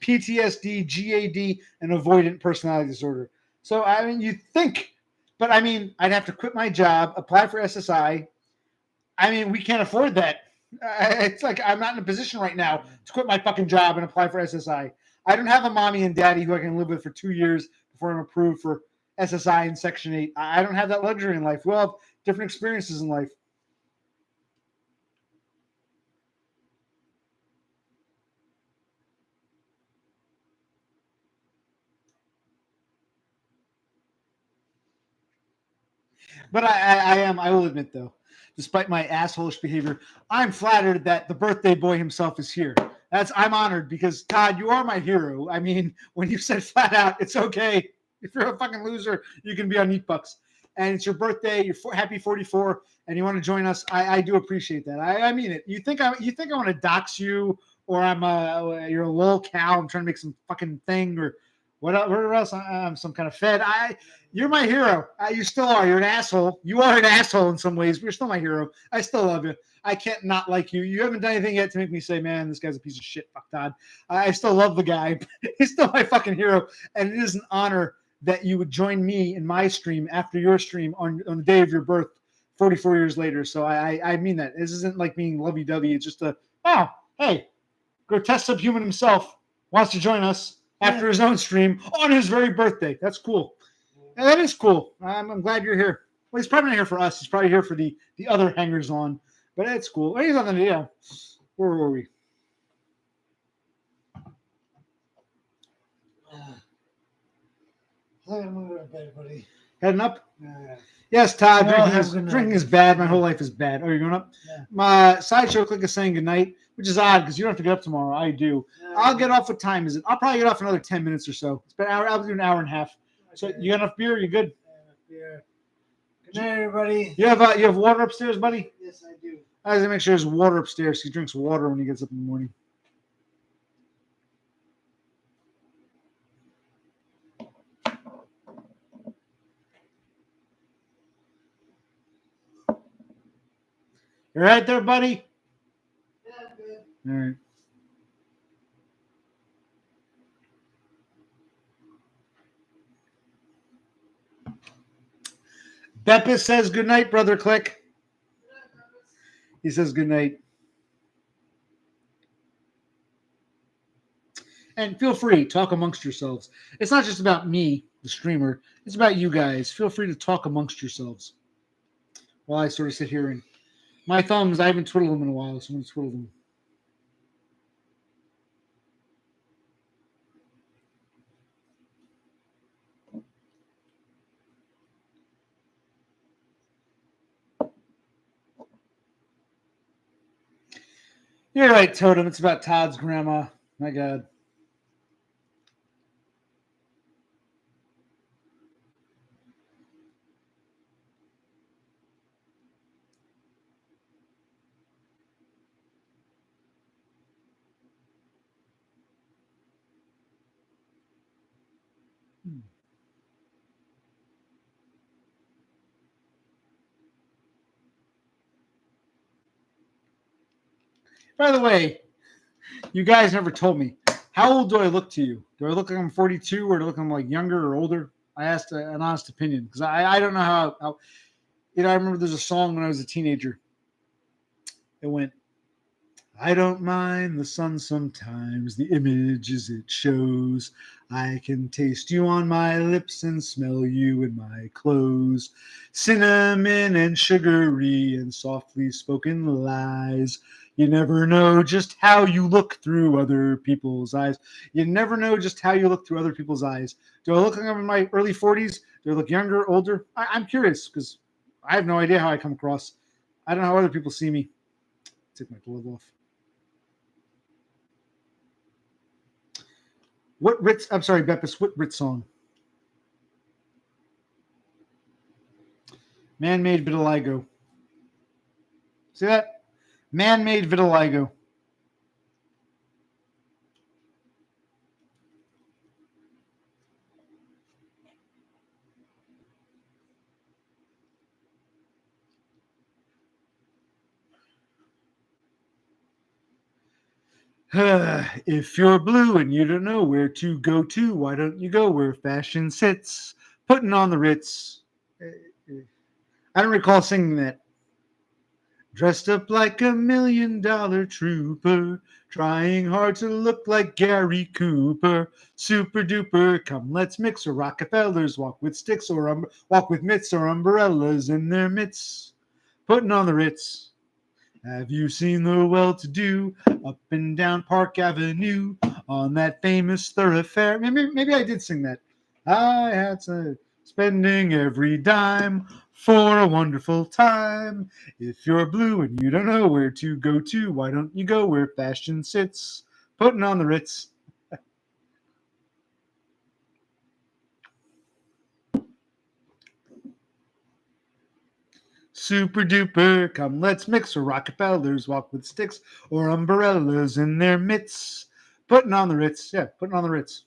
GAD, and avoidant personality disorder. So, I mean, you think, But I mean, I'd have to quit my job, apply for SSI. I mean, we can't afford that. It's like I'm not in a position right now to quit my fucking job and apply for SSI. I don't have a mommy and daddy who I can live with for 2 years before I'm approved for SSI and Section 8. I don't have that luxury in life. We'll have different experiences in life. But I will admit, though, despite my assholeish behavior, I'm flattered that the birthday boy himself is here. I'm honored because, Todd, you are my hero. I mean, when you said flat out, it's okay. If you're a fucking loser, you can be on Eat Bucks. And it's your birthday, you're happy 44, and you want to join us. I do appreciate that. I mean it. You think I want to dox you, or you're a lol cow, I'm trying to make some fucking thing, or whatever else, I'm some kind of fed. You're my hero. You still are. You're an asshole. You are an asshole in some ways, but you're still my hero. I still love you. I can't not like you. You haven't done anything yet to make me say, man, this guy's a piece of shit. Fuck Todd. I still love the guy. He's still my fucking hero. And it is an honor that you would join me in my stream after your stream on the day of your birth 44 years later. So I mean that. This isn't like being lovey-dovey. It's just hey, Grotesque Subhuman himself wants to join us after his own stream on his very birthday. That's cool. Yeah, that is cool. I'm glad you're here. Well, he's probably not here for us. He's probably here for the other hangers on. But it's cool. He's nothing. Yeah. Where were we? I'm going to bed, buddy. Heading up? Yes, Todd. Well, drinking is bad. My whole life is bad. Oh, you're going up? Yeah. My sideshow click is saying goodnight, which is odd because you don't have to get up tomorrow. I do. I'll get off. What time is it? I'll probably get off another 10 minutes or so. It's been an hour. I'll do an hour and a half. So you got enough beer? You good? Beer. Good night, everybody. You have water upstairs, buddy? Yes, I do. I have to make sure there's water upstairs. He drinks water when he gets up in the morning. You right there, buddy? Yeah, good. All right. Beppis says good night, brother Click. He says good night. And feel free, talk amongst yourselves. It's not just about me, the streamer. It's about you guys. Feel free to talk amongst yourselves. While I sort of sit here and my thumbs, I haven't twiddled them in a while, so I'm going to twiddle them. You're right, Totem. It's about Todd's grandma. My God. By the way, you guys never told me. How old do I look to you? Do I look like I'm 42 or do I look like I'm like younger or older? I asked an honest opinion because I don't know how I remember there's a song when I was a teenager. It went, I don't mind the sun sometimes, the images it shows. I can taste you on my lips and smell you in my clothes. Cinnamon and sugary and softly spoken lies. You never know just how you look through other people's eyes. You never know just how you look through other people's eyes. Do I look like I'm in my early 40s? Do I look younger, older? I'm curious because I have no idea how I come across. I don't know how other people see me. Take my glove off. Beppis, what Ritz song? Man-made vitiligo. See that? Man-made vitiligo. If you're blue and you don't know where to go to, why don't you go where fashion sits? Putting on the Ritz. I don't recall singing that. Dressed up like $1 million trooper, trying hard to look like Gary Cooper. Super duper, come let's mix. Or Rockefellers walk with sticks, or walk with mitts, or umbrellas in their mitts. Putting on the Ritz. Have you seen the well-to-do up and down Park Avenue on that famous thoroughfare? Maybe I did sing that. I had some spending every dime for a wonderful time. If you're blue and you don't know where to go to, why don't you go where fashion sits? Putting on the Ritz. Super duper, come let's mix. Or Rockefellers walk with sticks, or umbrellas in their mitts. Putting on the Ritz. Yeah, putting on the Ritz.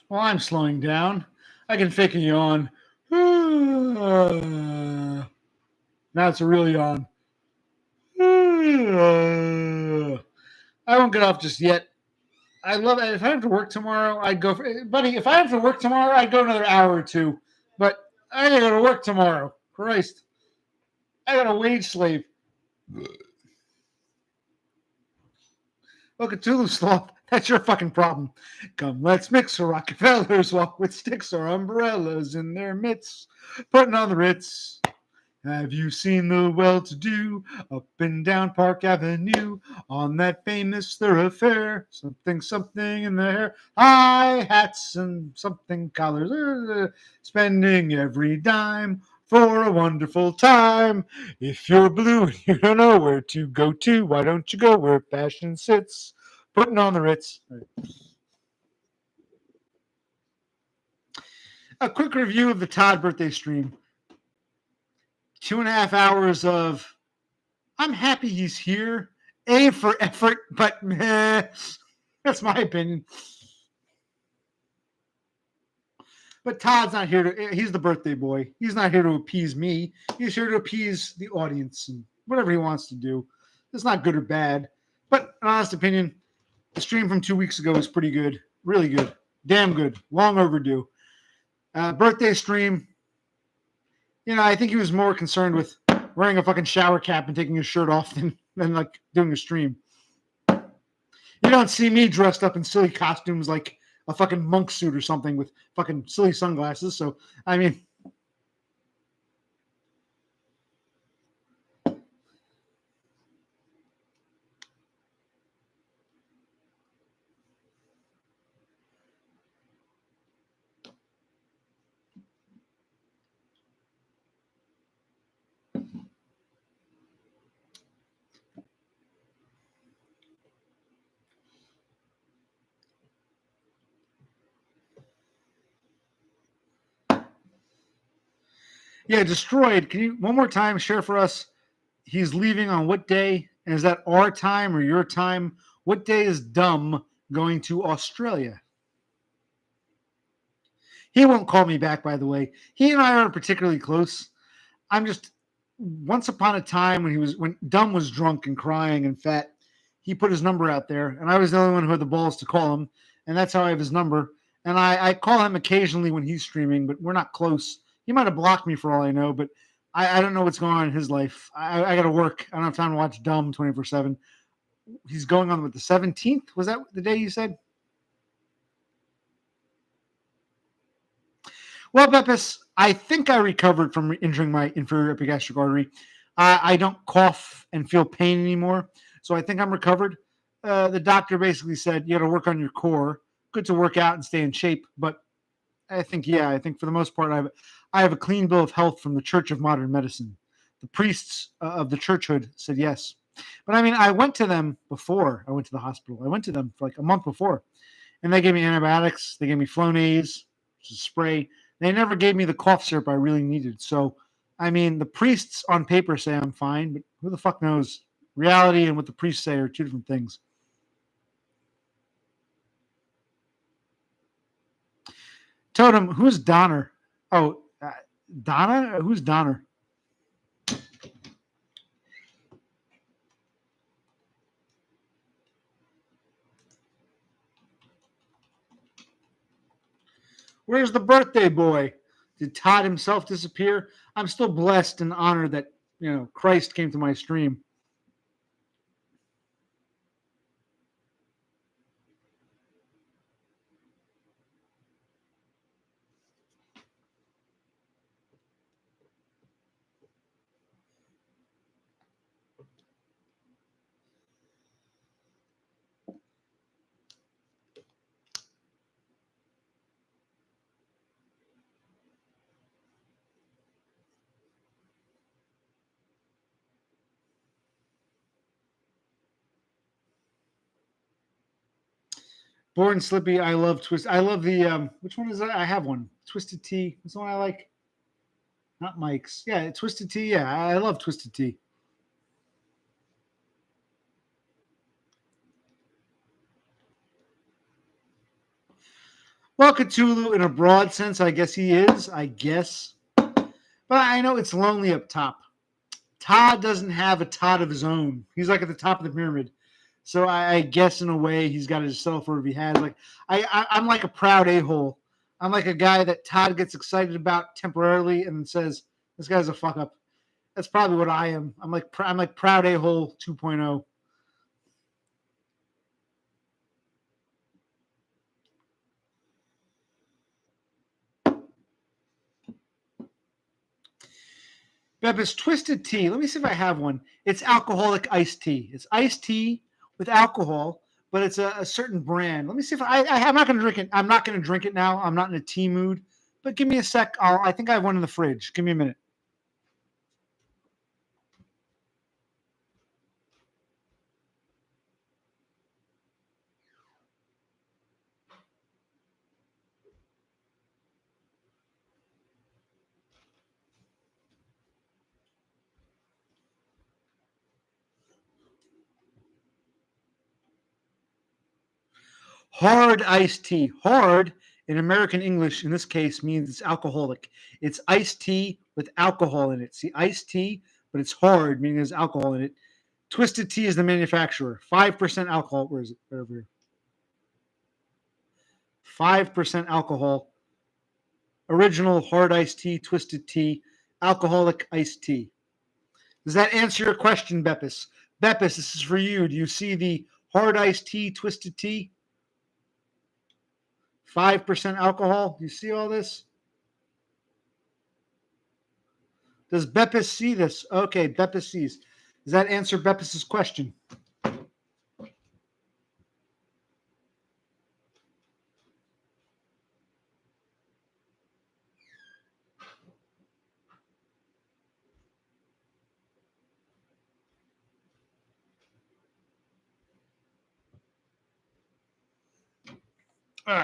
Well, I'm slowing down. I can fake a yawn. Now it's a real yawn. I won't get off just yet. I love it. If I have to work tomorrow, I'd go for buddy. If I have to work tomorrow, I'd go another hour or two. But I gotta go to work tomorrow. Christ. I got a wage slave. Well, Cthulhu Sloth, that's your fucking problem. Come, let's mix. Or Rockefellers walk with sticks, or umbrellas in their mitts. Putting on the Ritz. Have you seen the well-to-do up and down Park Avenue on that famous thoroughfare? Something in their hair. High hats and something collars. Spending every dime for a wonderful time. If you're blue and you don't know where to go to, why don't you go where fashion sits? Putting on the Ritz. A quick review of the Todd birthday stream. 2.5 hours of I'm happy he's here. A for effort, but meh. That's my opinion. But Todd's not here to, he's the birthday boy. He's not here to appease me. He's here to appease the audience and whatever he wants to do. It's not good or bad. But in honest opinion, the stream from 2 weeks ago was pretty good. Really good. Damn good. Long overdue. Birthday stream. You know, I think he was more concerned with wearing a fucking shower cap and taking his shirt off than like doing a stream. You don't see me dressed up in silly costumes like a fucking monk suit or something with fucking silly sunglasses. So, I mean, yeah, Destroyed. Can you one more time share for us? He's leaving on what day? And is that our time or your time? What day is Dumb going to Australia? He won't call me back, by the way. He and I aren't particularly close. I'm just once upon a time when Dumb was drunk and crying and fat, he put his number out there, and I was the only one who had the balls to call him, and that's how I have his number. And I call him occasionally when he's streaming, but we're not close. He might have blocked me for all I know, but I don't know what's going on in his life. I got to work. I don't have time to watch Dumb 24/7. He's going on with the 17th. Was that the day you said? Well, Beppis, I think I recovered from injuring my inferior epigastric artery. I don't cough and feel pain anymore, so I think I'm recovered. The doctor basically said you got to work on your core. Good to work out and stay in shape, but I think for the most part I have a clean bill of health from the Church of Modern Medicine. The priests of the churchhood said yes. But I mean, I went to them before I went to the hospital. I went to them for like a month before, and they gave me antibiotics. They gave me Flonase, which is a spray. They never gave me the cough syrup I really needed. So, I mean, the priests on paper say I'm fine, but who the fuck knows? Reality and what the priests say are two different things. Totem, who's Donner? Oh, Donna? Who's Donner? Where's the birthday boy? Did Todd himself disappear? I'm still blessed and honored that, Christ came to my stream. Born Slippy, I love Twist. I love the which one is that? I have one. Twisted Tea. That's the one I like. Not Mike's. Yeah, Twisted Tea. Yeah, I love Twisted Tea. Well, Cthulhu, in a broad sense, I guess he is. I guess. But I know it's lonely up top. Todd doesn't have a Todd of his own. He's like at the top of the pyramid. So I guess in a way he's got to settle for if he has. Like I'm like a proud a-hole. I'm like a guy that Todd gets excited about temporarily and says, this guy's a fuck up. That's probably what I am. I'm like proud a-hole 2.0. Bevis Twisted Tea. Let me see if I have one. It's alcoholic iced tea. It's iced tea with alcohol, but it's a certain brand. Let me see if I'm not going to drink it. I'm not going to drink it now. I'm not in a tea mood. But give me a sec. I think I have one in the fridge. Give me a minute. Hard iced tea. Hard in American English, in this case, means it's alcoholic. It's iced tea with alcohol in it. See, iced tea, but it's hard, meaning there's alcohol in it. Twisted Tea is the manufacturer. 5% alcohol. Where is it? Right over here. 5% alcohol. Original hard iced tea, Twisted Tea, alcoholic iced tea. Does that answer your question, Beppis? Beppis, this is for you. Do you see the hard iced tea, Twisted Tea? 5% alcohol. Do you see all this? Does Beppis see this? Okay, Beppis sees. Does that answer Beppis's question? All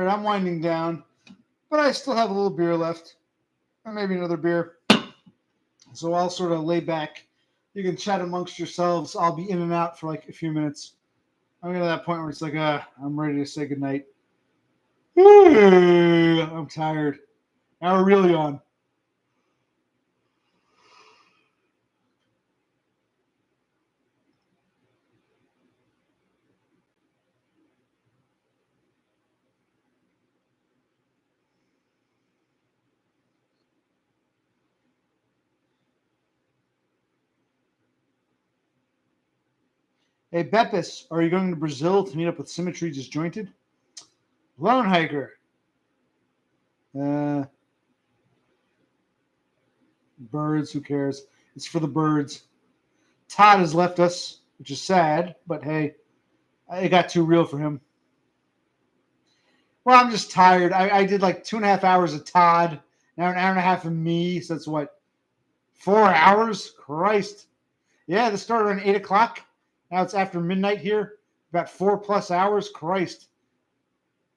right, I'm winding down, but I still have a little beer left, or maybe another beer. So I'll sort of lay back. You can chat amongst yourselves. I'll be in and out for like a few minutes. I'm getting to that point where it's like, I'm ready to say goodnight. I'm tired. Now we're really on. Hey, Beppis, are you going to Brazil to meet up with Symmetry Disjointed? Lone Hiker. Birds, who cares? It's for the birds. Todd has left us, which is sad, but hey, it got too real for him. Well, I'm just tired. I did like 2.5 hours of Todd, now an hour and a half of me. So that's what, 4 hours? Christ. Yeah, this started around 8 o'clock. Now it's after midnight here. About 4+ hours. Christ.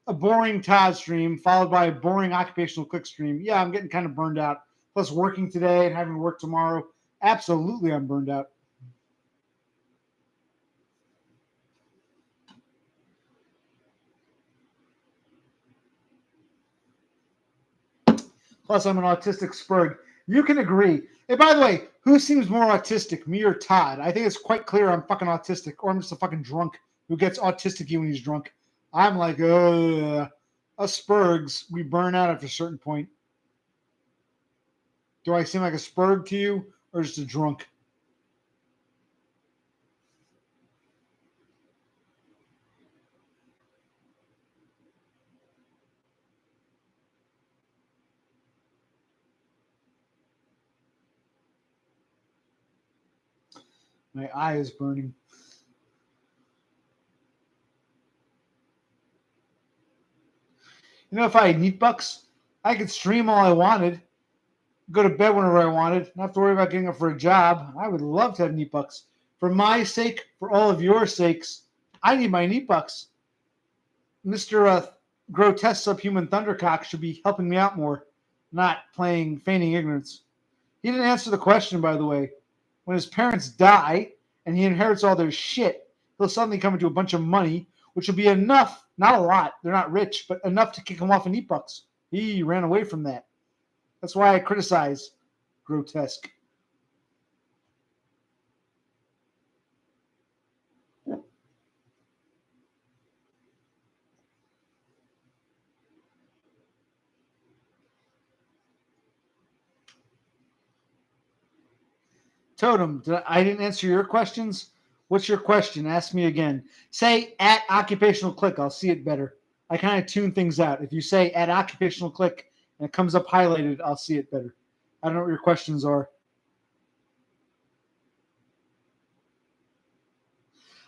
A boring Todd stream followed by a boring occupational click stream. Yeah, I'm getting kind of burned out. Plus working today and having to work tomorrow. Absolutely, I'm burned out. Plus, I'm an autistic spurg. You can agree. Hey, by the way, who seems more autistic, me or Todd? I think it's quite clear I'm fucking autistic, or I'm just a fucking drunk who gets autistic when he's drunk. I'm like, us spurgs, we burn out after a certain point. Do I seem like a spurg to you, or just a drunk? My eye is burning. You know, if I had neat bucks, I could stream all I wanted, go to bed whenever I wanted, not have to worry about getting up for a job. I would love to have neat bucks. For my sake, for all of your sakes, I need my neat bucks. Mr. Grotesque Subhuman Thundercock should be helping me out more, not feigning ignorance. He didn't answer the question, by the way. When his parents die and he inherits all their shit, he'll suddenly come into a bunch of money, which will be enough, not a lot, they're not rich, but enough to kick him off in neat bucks. He ran away from that. That's why I criticize Grotesque. Totem, I didn't answer your questions. What's your question? Ask me again. Say at occupational click. I'll see it better. I kind of tune things out. If you say at occupational click and it comes up highlighted, I'll see it better. I don't know what your questions are.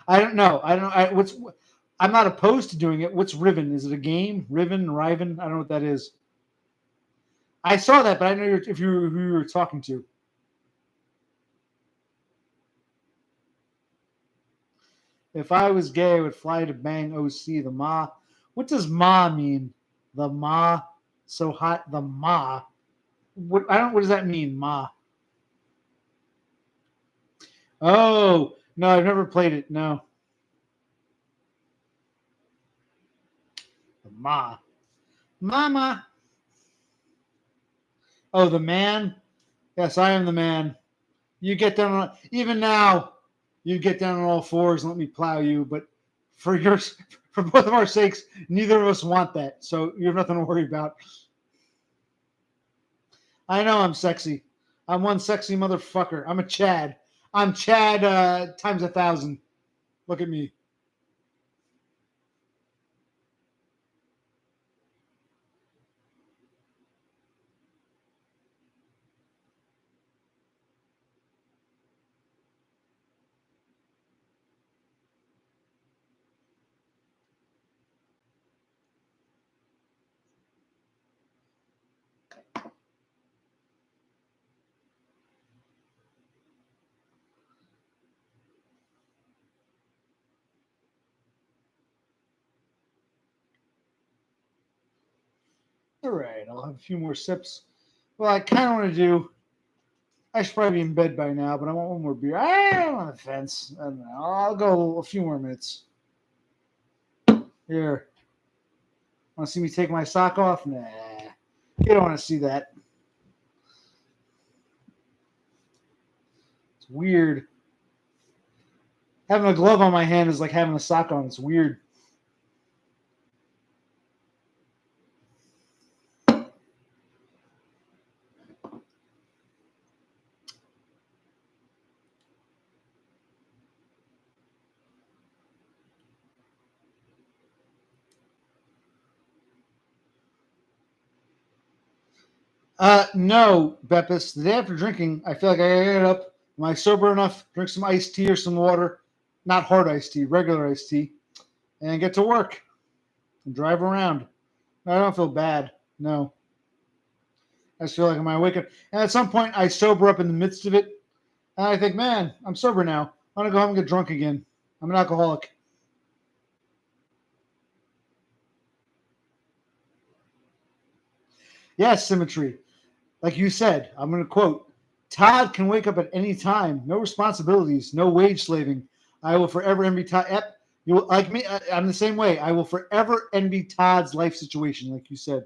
I don't know. I'm not opposed to doing it. What's Riven? Is it a game? Riven? I don't know what that is. I saw that, but I don't know if who you were talking to. If I was gay, I would fly to bang OC, the Ma. What does Ma mean? The Ma? So hot, the Ma. What does that mean, Ma? Oh, no, I've never played it. No. The Ma. Mama. Oh, the man? Yes, I am the man. You get down on, even now, you get down on all fours and let me plow you, but for both of our sakes, neither of us want that. So you have nothing to worry about. I know I'm sexy. I'm one sexy motherfucker. I'm a Chad. I'm Chad times 1,000. Look at me. All right, I'll have a few more sips. Well, I kind of want to do. I should probably be in bed by now, but I want one more beer. I'm on the fence. I don't know. I'll go a few more minutes. Here. Want to see me take my sock off? Nah. You don't want to see that. It's weird. Having a glove on my hand is like having a sock on. It's weird. No, Beppis. The day after drinking, I feel like I gotta get up. Am I sober enough? Drink some iced tea or some water. Not hard iced tea, regular iced tea. And get to work. And drive around. I don't feel bad. No. I just feel like I'm waking up. And at some point, I sober up in the midst of it. And I think, man, I'm sober now. I'm going to go home and get drunk again. I'm an alcoholic. Yes, symmetry. Like you said, I'm going to quote, Todd can wake up at any time. No responsibilities, no wage slaving. I will forever envy Todd. Yep, you will, like me, I'm the same way. I will forever envy Todd's life situation, like you said.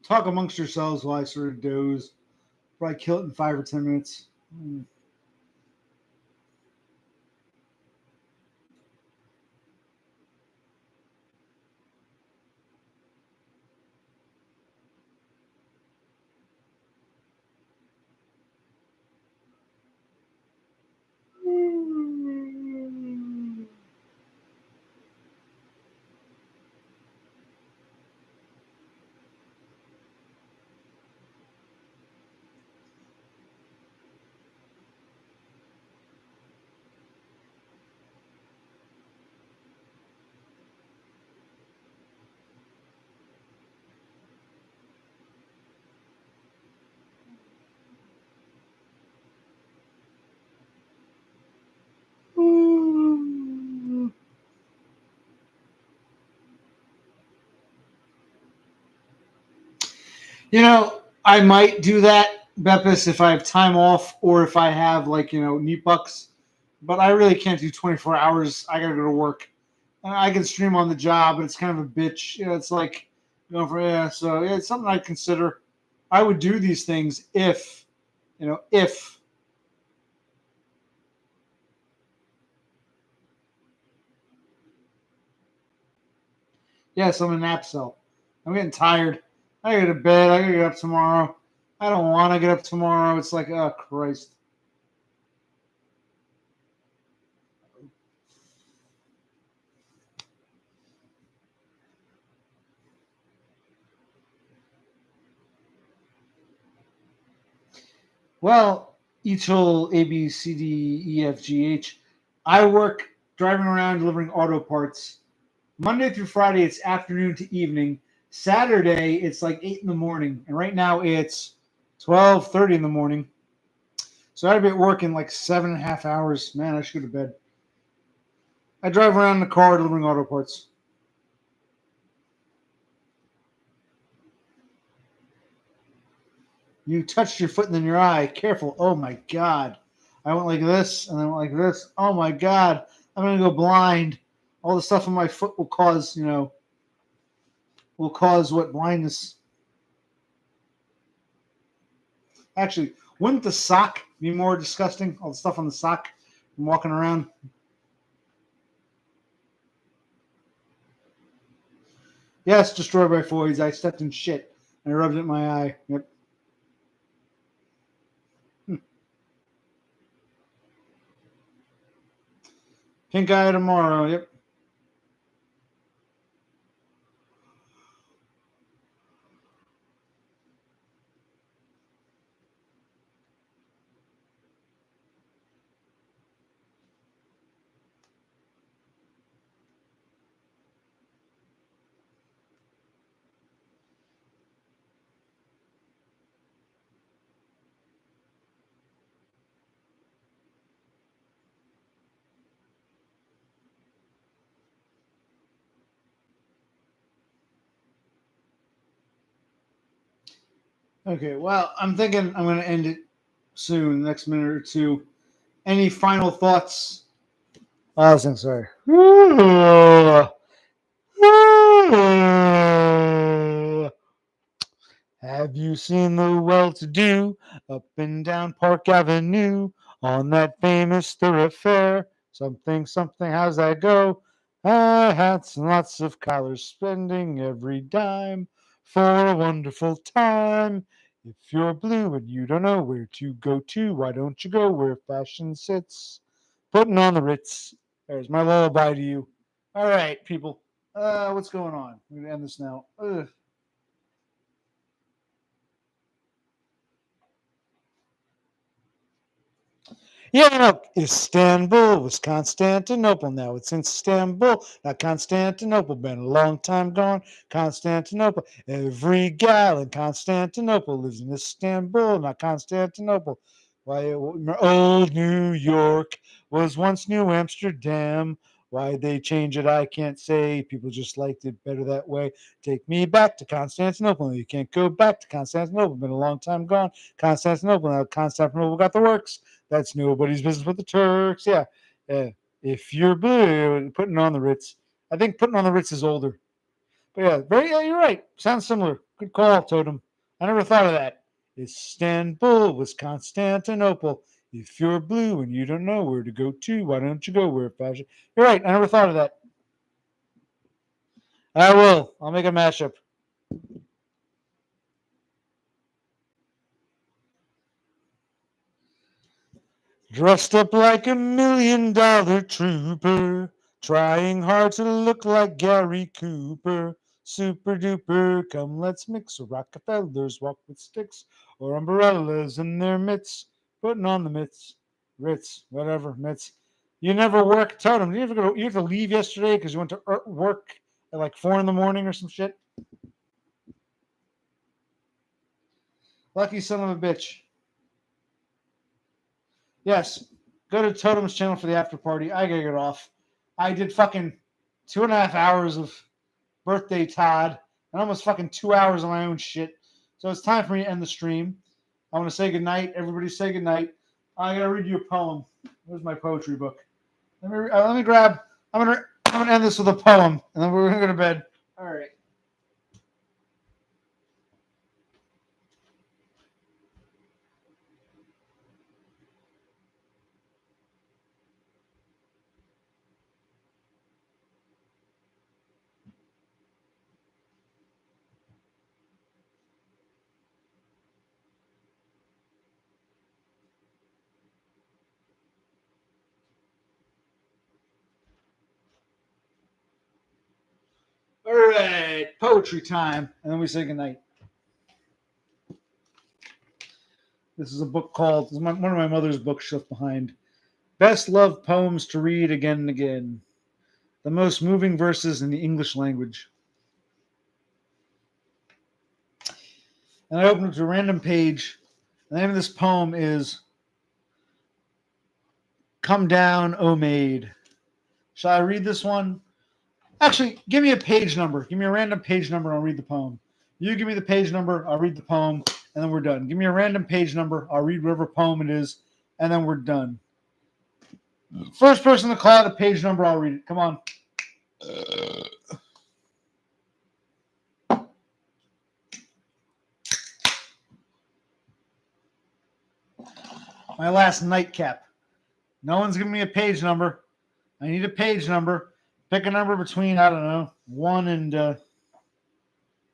talk amongst yourselves while I sort of doze. Probably kill it in 5 or 10 minutes. You know, I might do that, Beppis, if I have time off or if I have like, neat bucks. But I really can't do 24 hours. I gotta go to work. I can stream on the job, but it's kind of a bitch. It's like going for So it's something I'd consider. I would do these things if. Yes, I'm a nap cell. I'm getting tired. I gotta go to bed. I gotta get up tomorrow. I don't want to get up tomorrow. It's like, oh Christ. Well, Echel A B C D E F G H. I work driving around delivering auto parts. Monday through Friday, it's afternoon to evening. Saturday, it's like 8 in the morning, and right now it's 12:30 in the morning. So I'd be at work in like 7.5 hours. Man, I should go to bed. I drive around in the car delivering auto parts. You touched your foot and then your eye. Careful. Oh my God. I went like this and then went like this. Oh my God. I'm going to go blind. All the stuff on my foot will cause, what? Blindness. Actually, wouldn't the sock be more disgusting? All the stuff on the sock from walking around. Yes, destroyed by foliage. I stepped in shit and I rubbed it in my eye. Yep. Pink eye tomorrow. Yep. Okay, well, I'm thinking I'm going to end it soon, next minute or two. Any final thoughts? Oh, I was saying sorry. Have you seen the well-to-do up and down Park Avenue on that famous thoroughfare? Something, something, how's that go? Hats and lots of collars spending every dime for a wonderful time. If you're blue and you don't know where to go to, why don't you go where fashion sits? Putting on the Ritz. There's my lullaby to you. All right, people. What's going on? I'm going to end this now. Ugh. Yeah, Istanbul was Constantinople. Now it's Istanbul, not Constantinople. Been a long time gone. Constantinople. Every gal in Constantinople lives in Istanbul, not Constantinople. Why, old New York was once New Amsterdam. Why they change it, I can't say. People just liked it better that way. Take me back to Constantinople. You can't go back to Constantinople. Been a long time gone. Constantinople. Now Constantinople got the works. That's nobody's business with the Turks. Yeah. If you're blue, putting on the Ritz. I think putting on the Ritz is older. But yeah, you're right. Sounds similar. Good call, Totem. I never thought of that. Istanbul was Constantinople. If you're blue and you don't know where to go to, why don't you go where fashion? You're right. I never thought of that. I will. I'll make a mashup. Dressed up like $1 million trooper, trying hard to look like Gary Cooper. Super duper, come let's mix. Rockefellers walk with sticks or umbrellas in their mitts, putting on the mitts, Ritz, whatever mitts. You never work, Totem. You have to leave yesterday because you went to work at like 4 in the morning or some shit. Lucky son of a bitch. Yes, go to Totem's channel for the after party. I gotta get off. I did fucking 2.5 hours of birthday Todd and almost fucking 2 hours of my own shit. So it's time for me to end the stream. I want to say goodnight. Everybody say goodnight. I gotta read you a poem. Where's my poetry book? Let me grab. I'm gonna end this with a poem, and then we're gonna go to bed. All right. All right, poetry time, and then we say goodnight. This is a book called, this is one of my mother's books left behind. Best Love Poems to Read Again and Again. The most moving verses in the English language. And I opened it to a random page. The name of this poem is Come Down, O Maid. Shall I read this one? Actually, give me a page number. Give me a random page number and I'll read the poem. You give me the page number, I'll read the poem, and then we're done. Give me a random page number, I'll read whatever poem it is, and then we're done. First person to call out a page number, I'll read it. Come on. My last nightcap. No one's giving me a page number. I need a page number. Pick a number between, I don't know, 1 and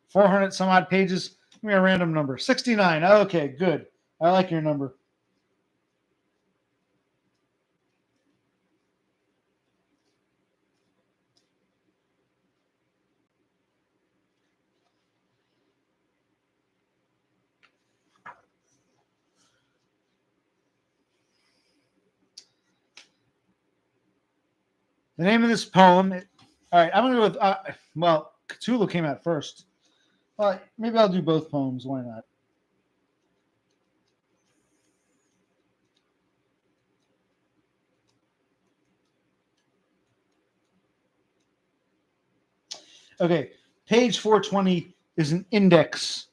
400 some odd pages. Give me a random number. 69. Okay, good. I like your number. The name of this poem, all right, I'm going to go with, well, Cthulhu came out first. Well, maybe I'll do both poems. Why not? Okay, page 420 is an index.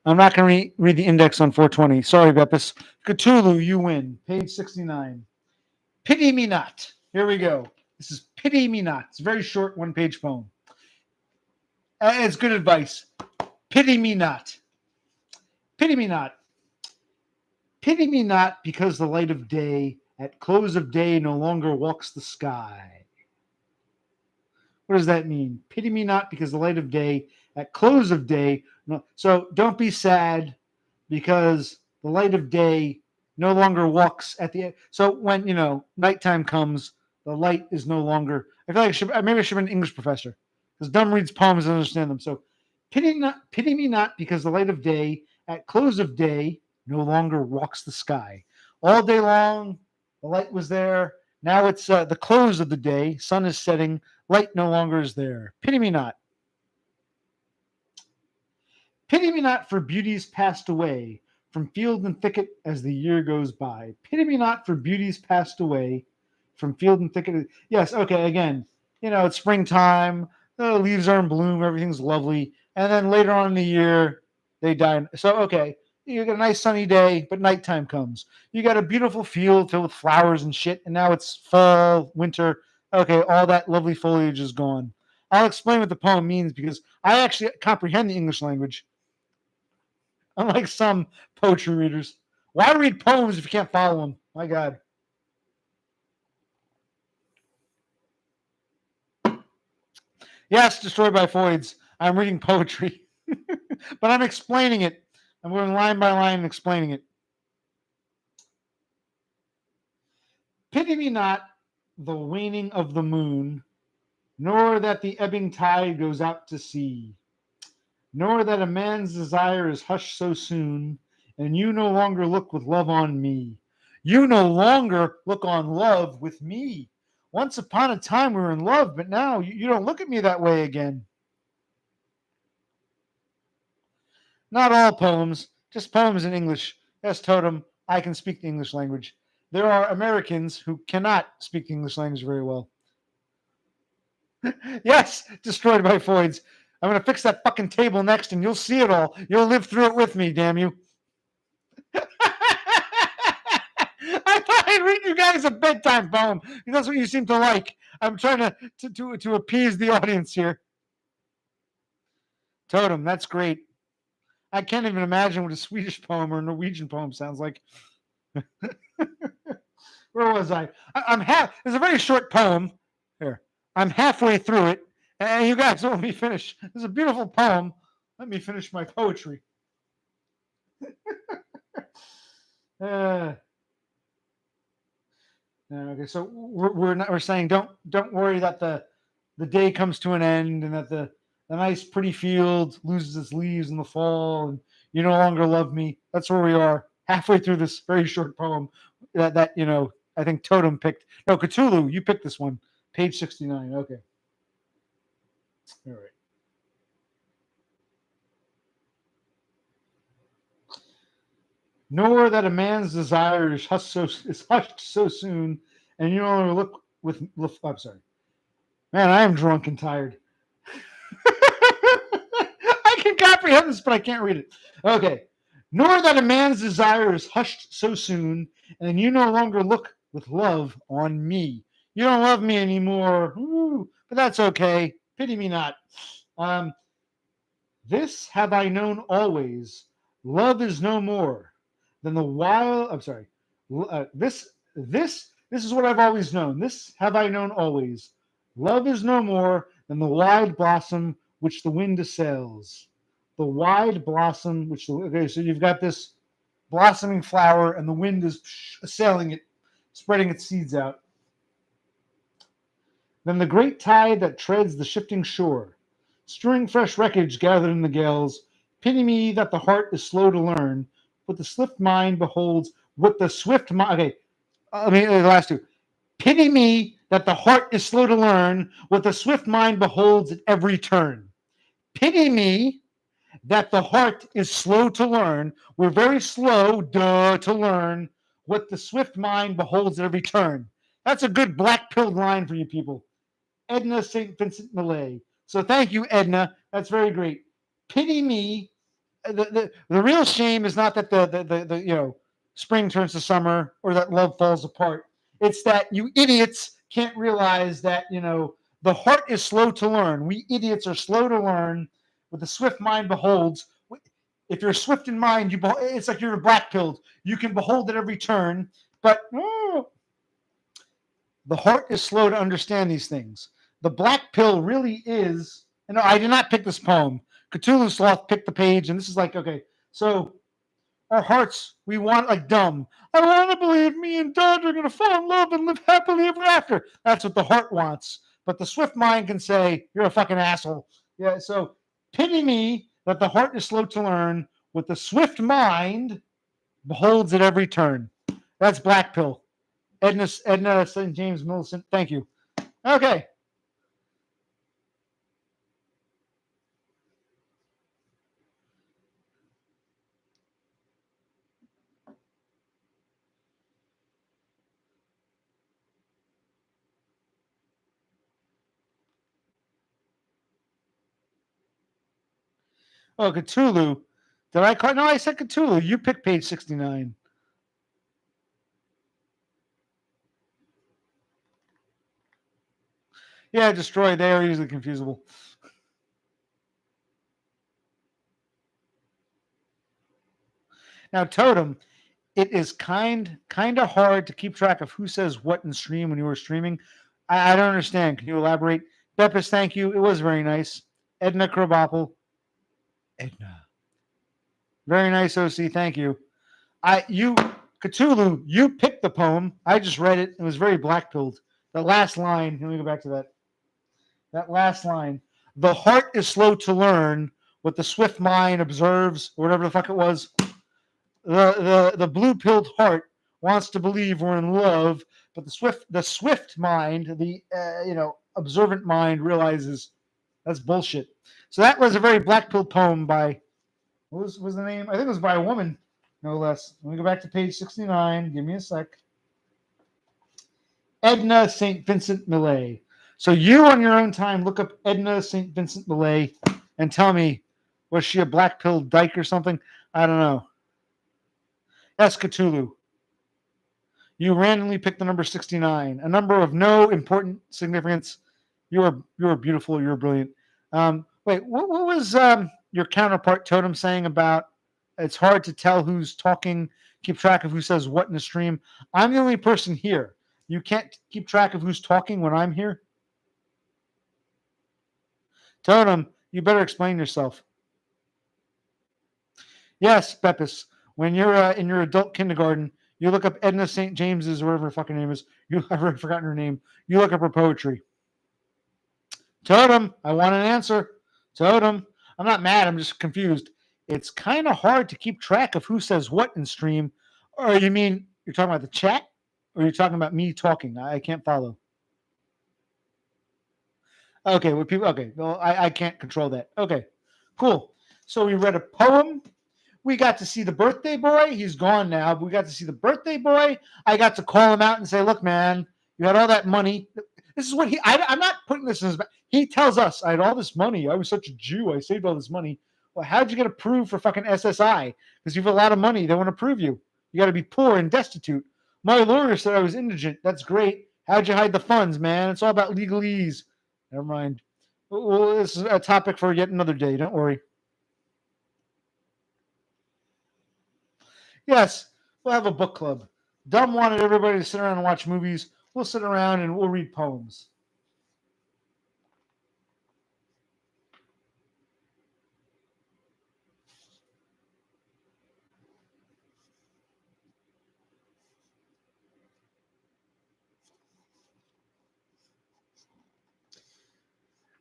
I'm not going to read the index on 420. Sorry, Beppis. Cthulhu, you win. Page 69. Pity me not. Here we go. This is Pity Me Not. It's a very short one-page poem. It's good advice. Pity me not. Pity me not. Pity me not because the light of day at close of day no longer walks the sky. What does that mean? Pity me not because the light of day at close of day. No, so don't be sad because the light of day no longer walks at the. So when nighttime comes, the light is no longer. I feel like maybe I should be an English professor because dumb reads poems and understand them. So pity me not because the light of day at close of day no longer walks the sky. All day long, the light was there. Now it's the close of the day. Sun is setting. Light no longer is there. Pity me not. Pity me not for beauties passed away from field and thicket as the year goes by. Pity me not for beauties passed away from field and thicket. Yes, okay, again, it's springtime. The leaves are in bloom. Everything's lovely. And then later on in the year, they die. So, okay, you got a nice sunny day, but nighttime comes. You got a beautiful field filled with flowers and shit, and now it's fall, winter. Okay, all that lovely foliage is gone. I'll explain what the poem means because I actually comprehend the English language, unlike some poetry readers. Why read poems if you can't follow them? My God. Yes, Destroyed by Foids. I'm reading poetry, but I'm explaining it. I'm going line by line and explaining it. Pity me not the waning of the moon, nor that the ebbing tide goes out to sea, nor that a man's desire is hushed so soon, and you no longer look with love on me. You no longer look on love with me. Once upon a time we were in love, but now you don't look at me that way again. Not all poems, just poems in English. Yes, Totem, I can speak the English language. There are Americans who cannot speak the English language very well. Yes, Destroyed by Foids. I'm going to fix that fucking table next and you'll see it all. You'll live through it with me, damn you. I thought I'd read you guys a bedtime poem. That's what you seem to like. I'm trying to appease the audience here. Totem, that's great. I can't even imagine what a Swedish poem or a Norwegian poem sounds like. Where was I? It's a very short poem. Here. I'm halfway through it, and you guys won't let me finish. It's a beautiful poem. Let me finish my poetry. Okay, so we're saying don't worry that the day comes to an end and that the nice pretty field loses its leaves in the fall and you no longer love me. That's where we are halfway through this very short poem that I think Totem picked. No, Cthulhu, you picked this one. Page 69. Okay. All right. Nor that a man's desire is hushed so soon, and you only look with. I'm sorry, man. I am drunk and tired. I can comprehend this, but I can't read it. Okay. Nor that a man's desire is hushed so soon, and you no longer look with love on me. You don't love me anymore. Ooh, but that's okay. Pity me not. This have I known always. Love is no more than the wild. I'm sorry. This is what I've always known. This have I known always. Love is no more than the wide blossom which the wind assails. The wide blossom which so you've got this blossoming flower and the wind is assailing it, spreading its seeds out. Then the great tide that treads the shifting shore, strewing fresh wreckage gathered in the gales. Pity me that the heart is slow to learn, what the swift mind beholds. What the swift mind. Okay, the last two. Pity me that the heart is slow to learn, what the swift mind beholds at every turn. Pity me that the heart is slow to learn. We're very slow, to learn what the swift mind beholds at every turn. That's a good black-pilled line for you people. Edna St. Vincent Millay. So thank you, Edna. That's very great. Pity me. The real shame is not that the spring turns to summer or that love falls apart. It's that you idiots can't realize that the heart is slow to learn. We idiots are slow to learn what the swift mind beholds. If you're swift in mind, it's like you're black-pilled. You can behold at every turn, but the heart is slow to understand these things. The black pill really is. No, I did not pick this poem. Cthulhu Sloth picked the page, and this is like, okay, so our hearts, we want like dumb. I want to believe me and Dad are going to fall in love and live happily ever after. That's what the heart wants. But the swift mind can say, you're a fucking asshole. Yeah, so pity me that the heart is slow to learn what the swift mind beholds at every turn. That's Black Pill. Edna St. James Millicent, thank you. Okay. Oh, Cthulhu. Did I call? No, I said Cthulhu. You picked page 69. Yeah, destroy. They are easily confusable. Now, Totem, it is kind of hard to keep track of who says what in stream when you were streaming. I don't understand. Can you elaborate? Beppis, thank you. It was very nice. Edna Krabopple. Edna. Very nice, OC. Thank you. Cthulhu, you picked the poem. I just read it. It was very black-pilled. The last line, let me go back to that. That last line. The heart is slow to learn what the swift mind observes, or whatever the fuck it was. The blue-pilled heart wants to believe we're in love, but the swift mind, the observant mind realizes that's bullshit. So that was a very black-pilled poem by, what was the name? I think it was by a woman, no less. Let me go back to page 69. Give me a sec. Edna St. Vincent Millay. So you, on your own time, look up Edna St. Vincent Millay and tell me, was she a black-pilled dyke or something? I don't know. Yes, Cthulhu. You randomly picked the number 69, a number of no important significance. You are beautiful. You're brilliant. Wait, what was your counterpart Totem saying about it's hard to tell who's talking, keep track of who says what in the stream? I'm the only person here. You can't keep track of who's talking when I'm here? Totem, you better explain yourself. Yes, Beppis. When you're in your adult kindergarten, you look up Edna St. James's, or whatever her fucking name is. I've already forgotten her name. You look up her poetry. Totem, I want an answer. Totem, I'm not mad. I'm just confused. It's kind of hard to keep track of who says what in stream. Or you mean you're talking about the chat? Or you're talking about me talking? I can't follow. Okay, well, I can't control that. Okay, cool. So we read a poem. We got to see the birthday boy. He's gone now, but we got to see the birthday boy. I got to call him out and say, look, man, you had all that money. This is what I'm not putting this in his back. He tells us, I had all this money. I was such a Jew. I saved all this money. Well, how'd you get approved for fucking SSI? Because you have a lot of money. They want to prove you. You got to be poor and destitute. My lawyer said I was indigent. That's great. How'd you hide the funds, man? It's all about legalese. Never mind. Well, this is a topic for yet another day. Don't worry. Yes, we'll have a book club. Dumb wanted everybody to sit around and watch movies. We'll sit around and we'll read poems.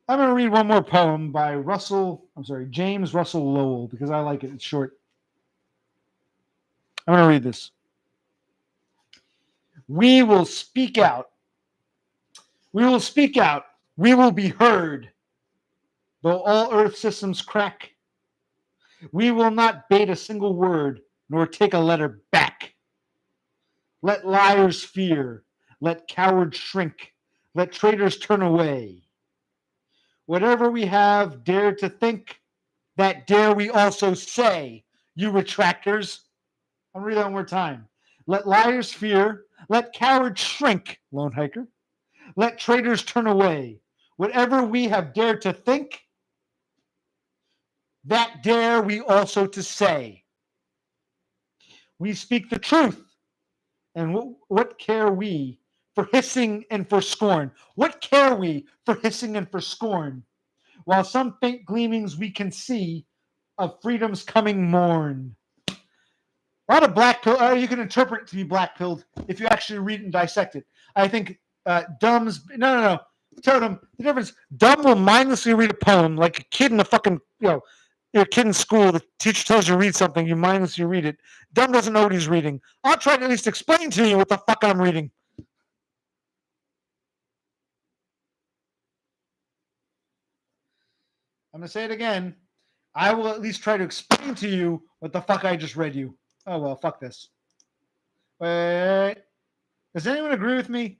I'm going to read one more poem by James Russell Lowell, because I like it. It's short. I'm going to read this. We will speak out. We will speak out. We will be heard. Though all earth systems crack, we will not bate a single word, nor take a letter back. Let liars fear. Let cowards shrink. Let traitors turn away. Whatever we have dared to think, that dare we also say, you retractors. I'll read that one more time. Let liars fear. Let cowards shrink, lone hiker. Let traitors turn away. Whatever we have dared to think, that dare we also to say. We speak the truth. And what care we for hissing and for scorn? What care we for hissing and for scorn? While some faint gleamings we can see of freedom's coming morn. A lot of black pill. You can interpret it to be black pilled if you actually read it and dissect it. I think Dumb's no. Totem, the difference. Dumb will mindlessly read a poem like a kid in a fucking you're a kid in school. The teacher tells you to read something, you mindlessly read it. Dumb doesn't know what he's reading. I'll try to at least explain to you what the fuck I'm reading. I'm gonna say it again. I will at least try to explain to you what the fuck I just read you. Oh well, fuck this. Wait. Does anyone agree with me?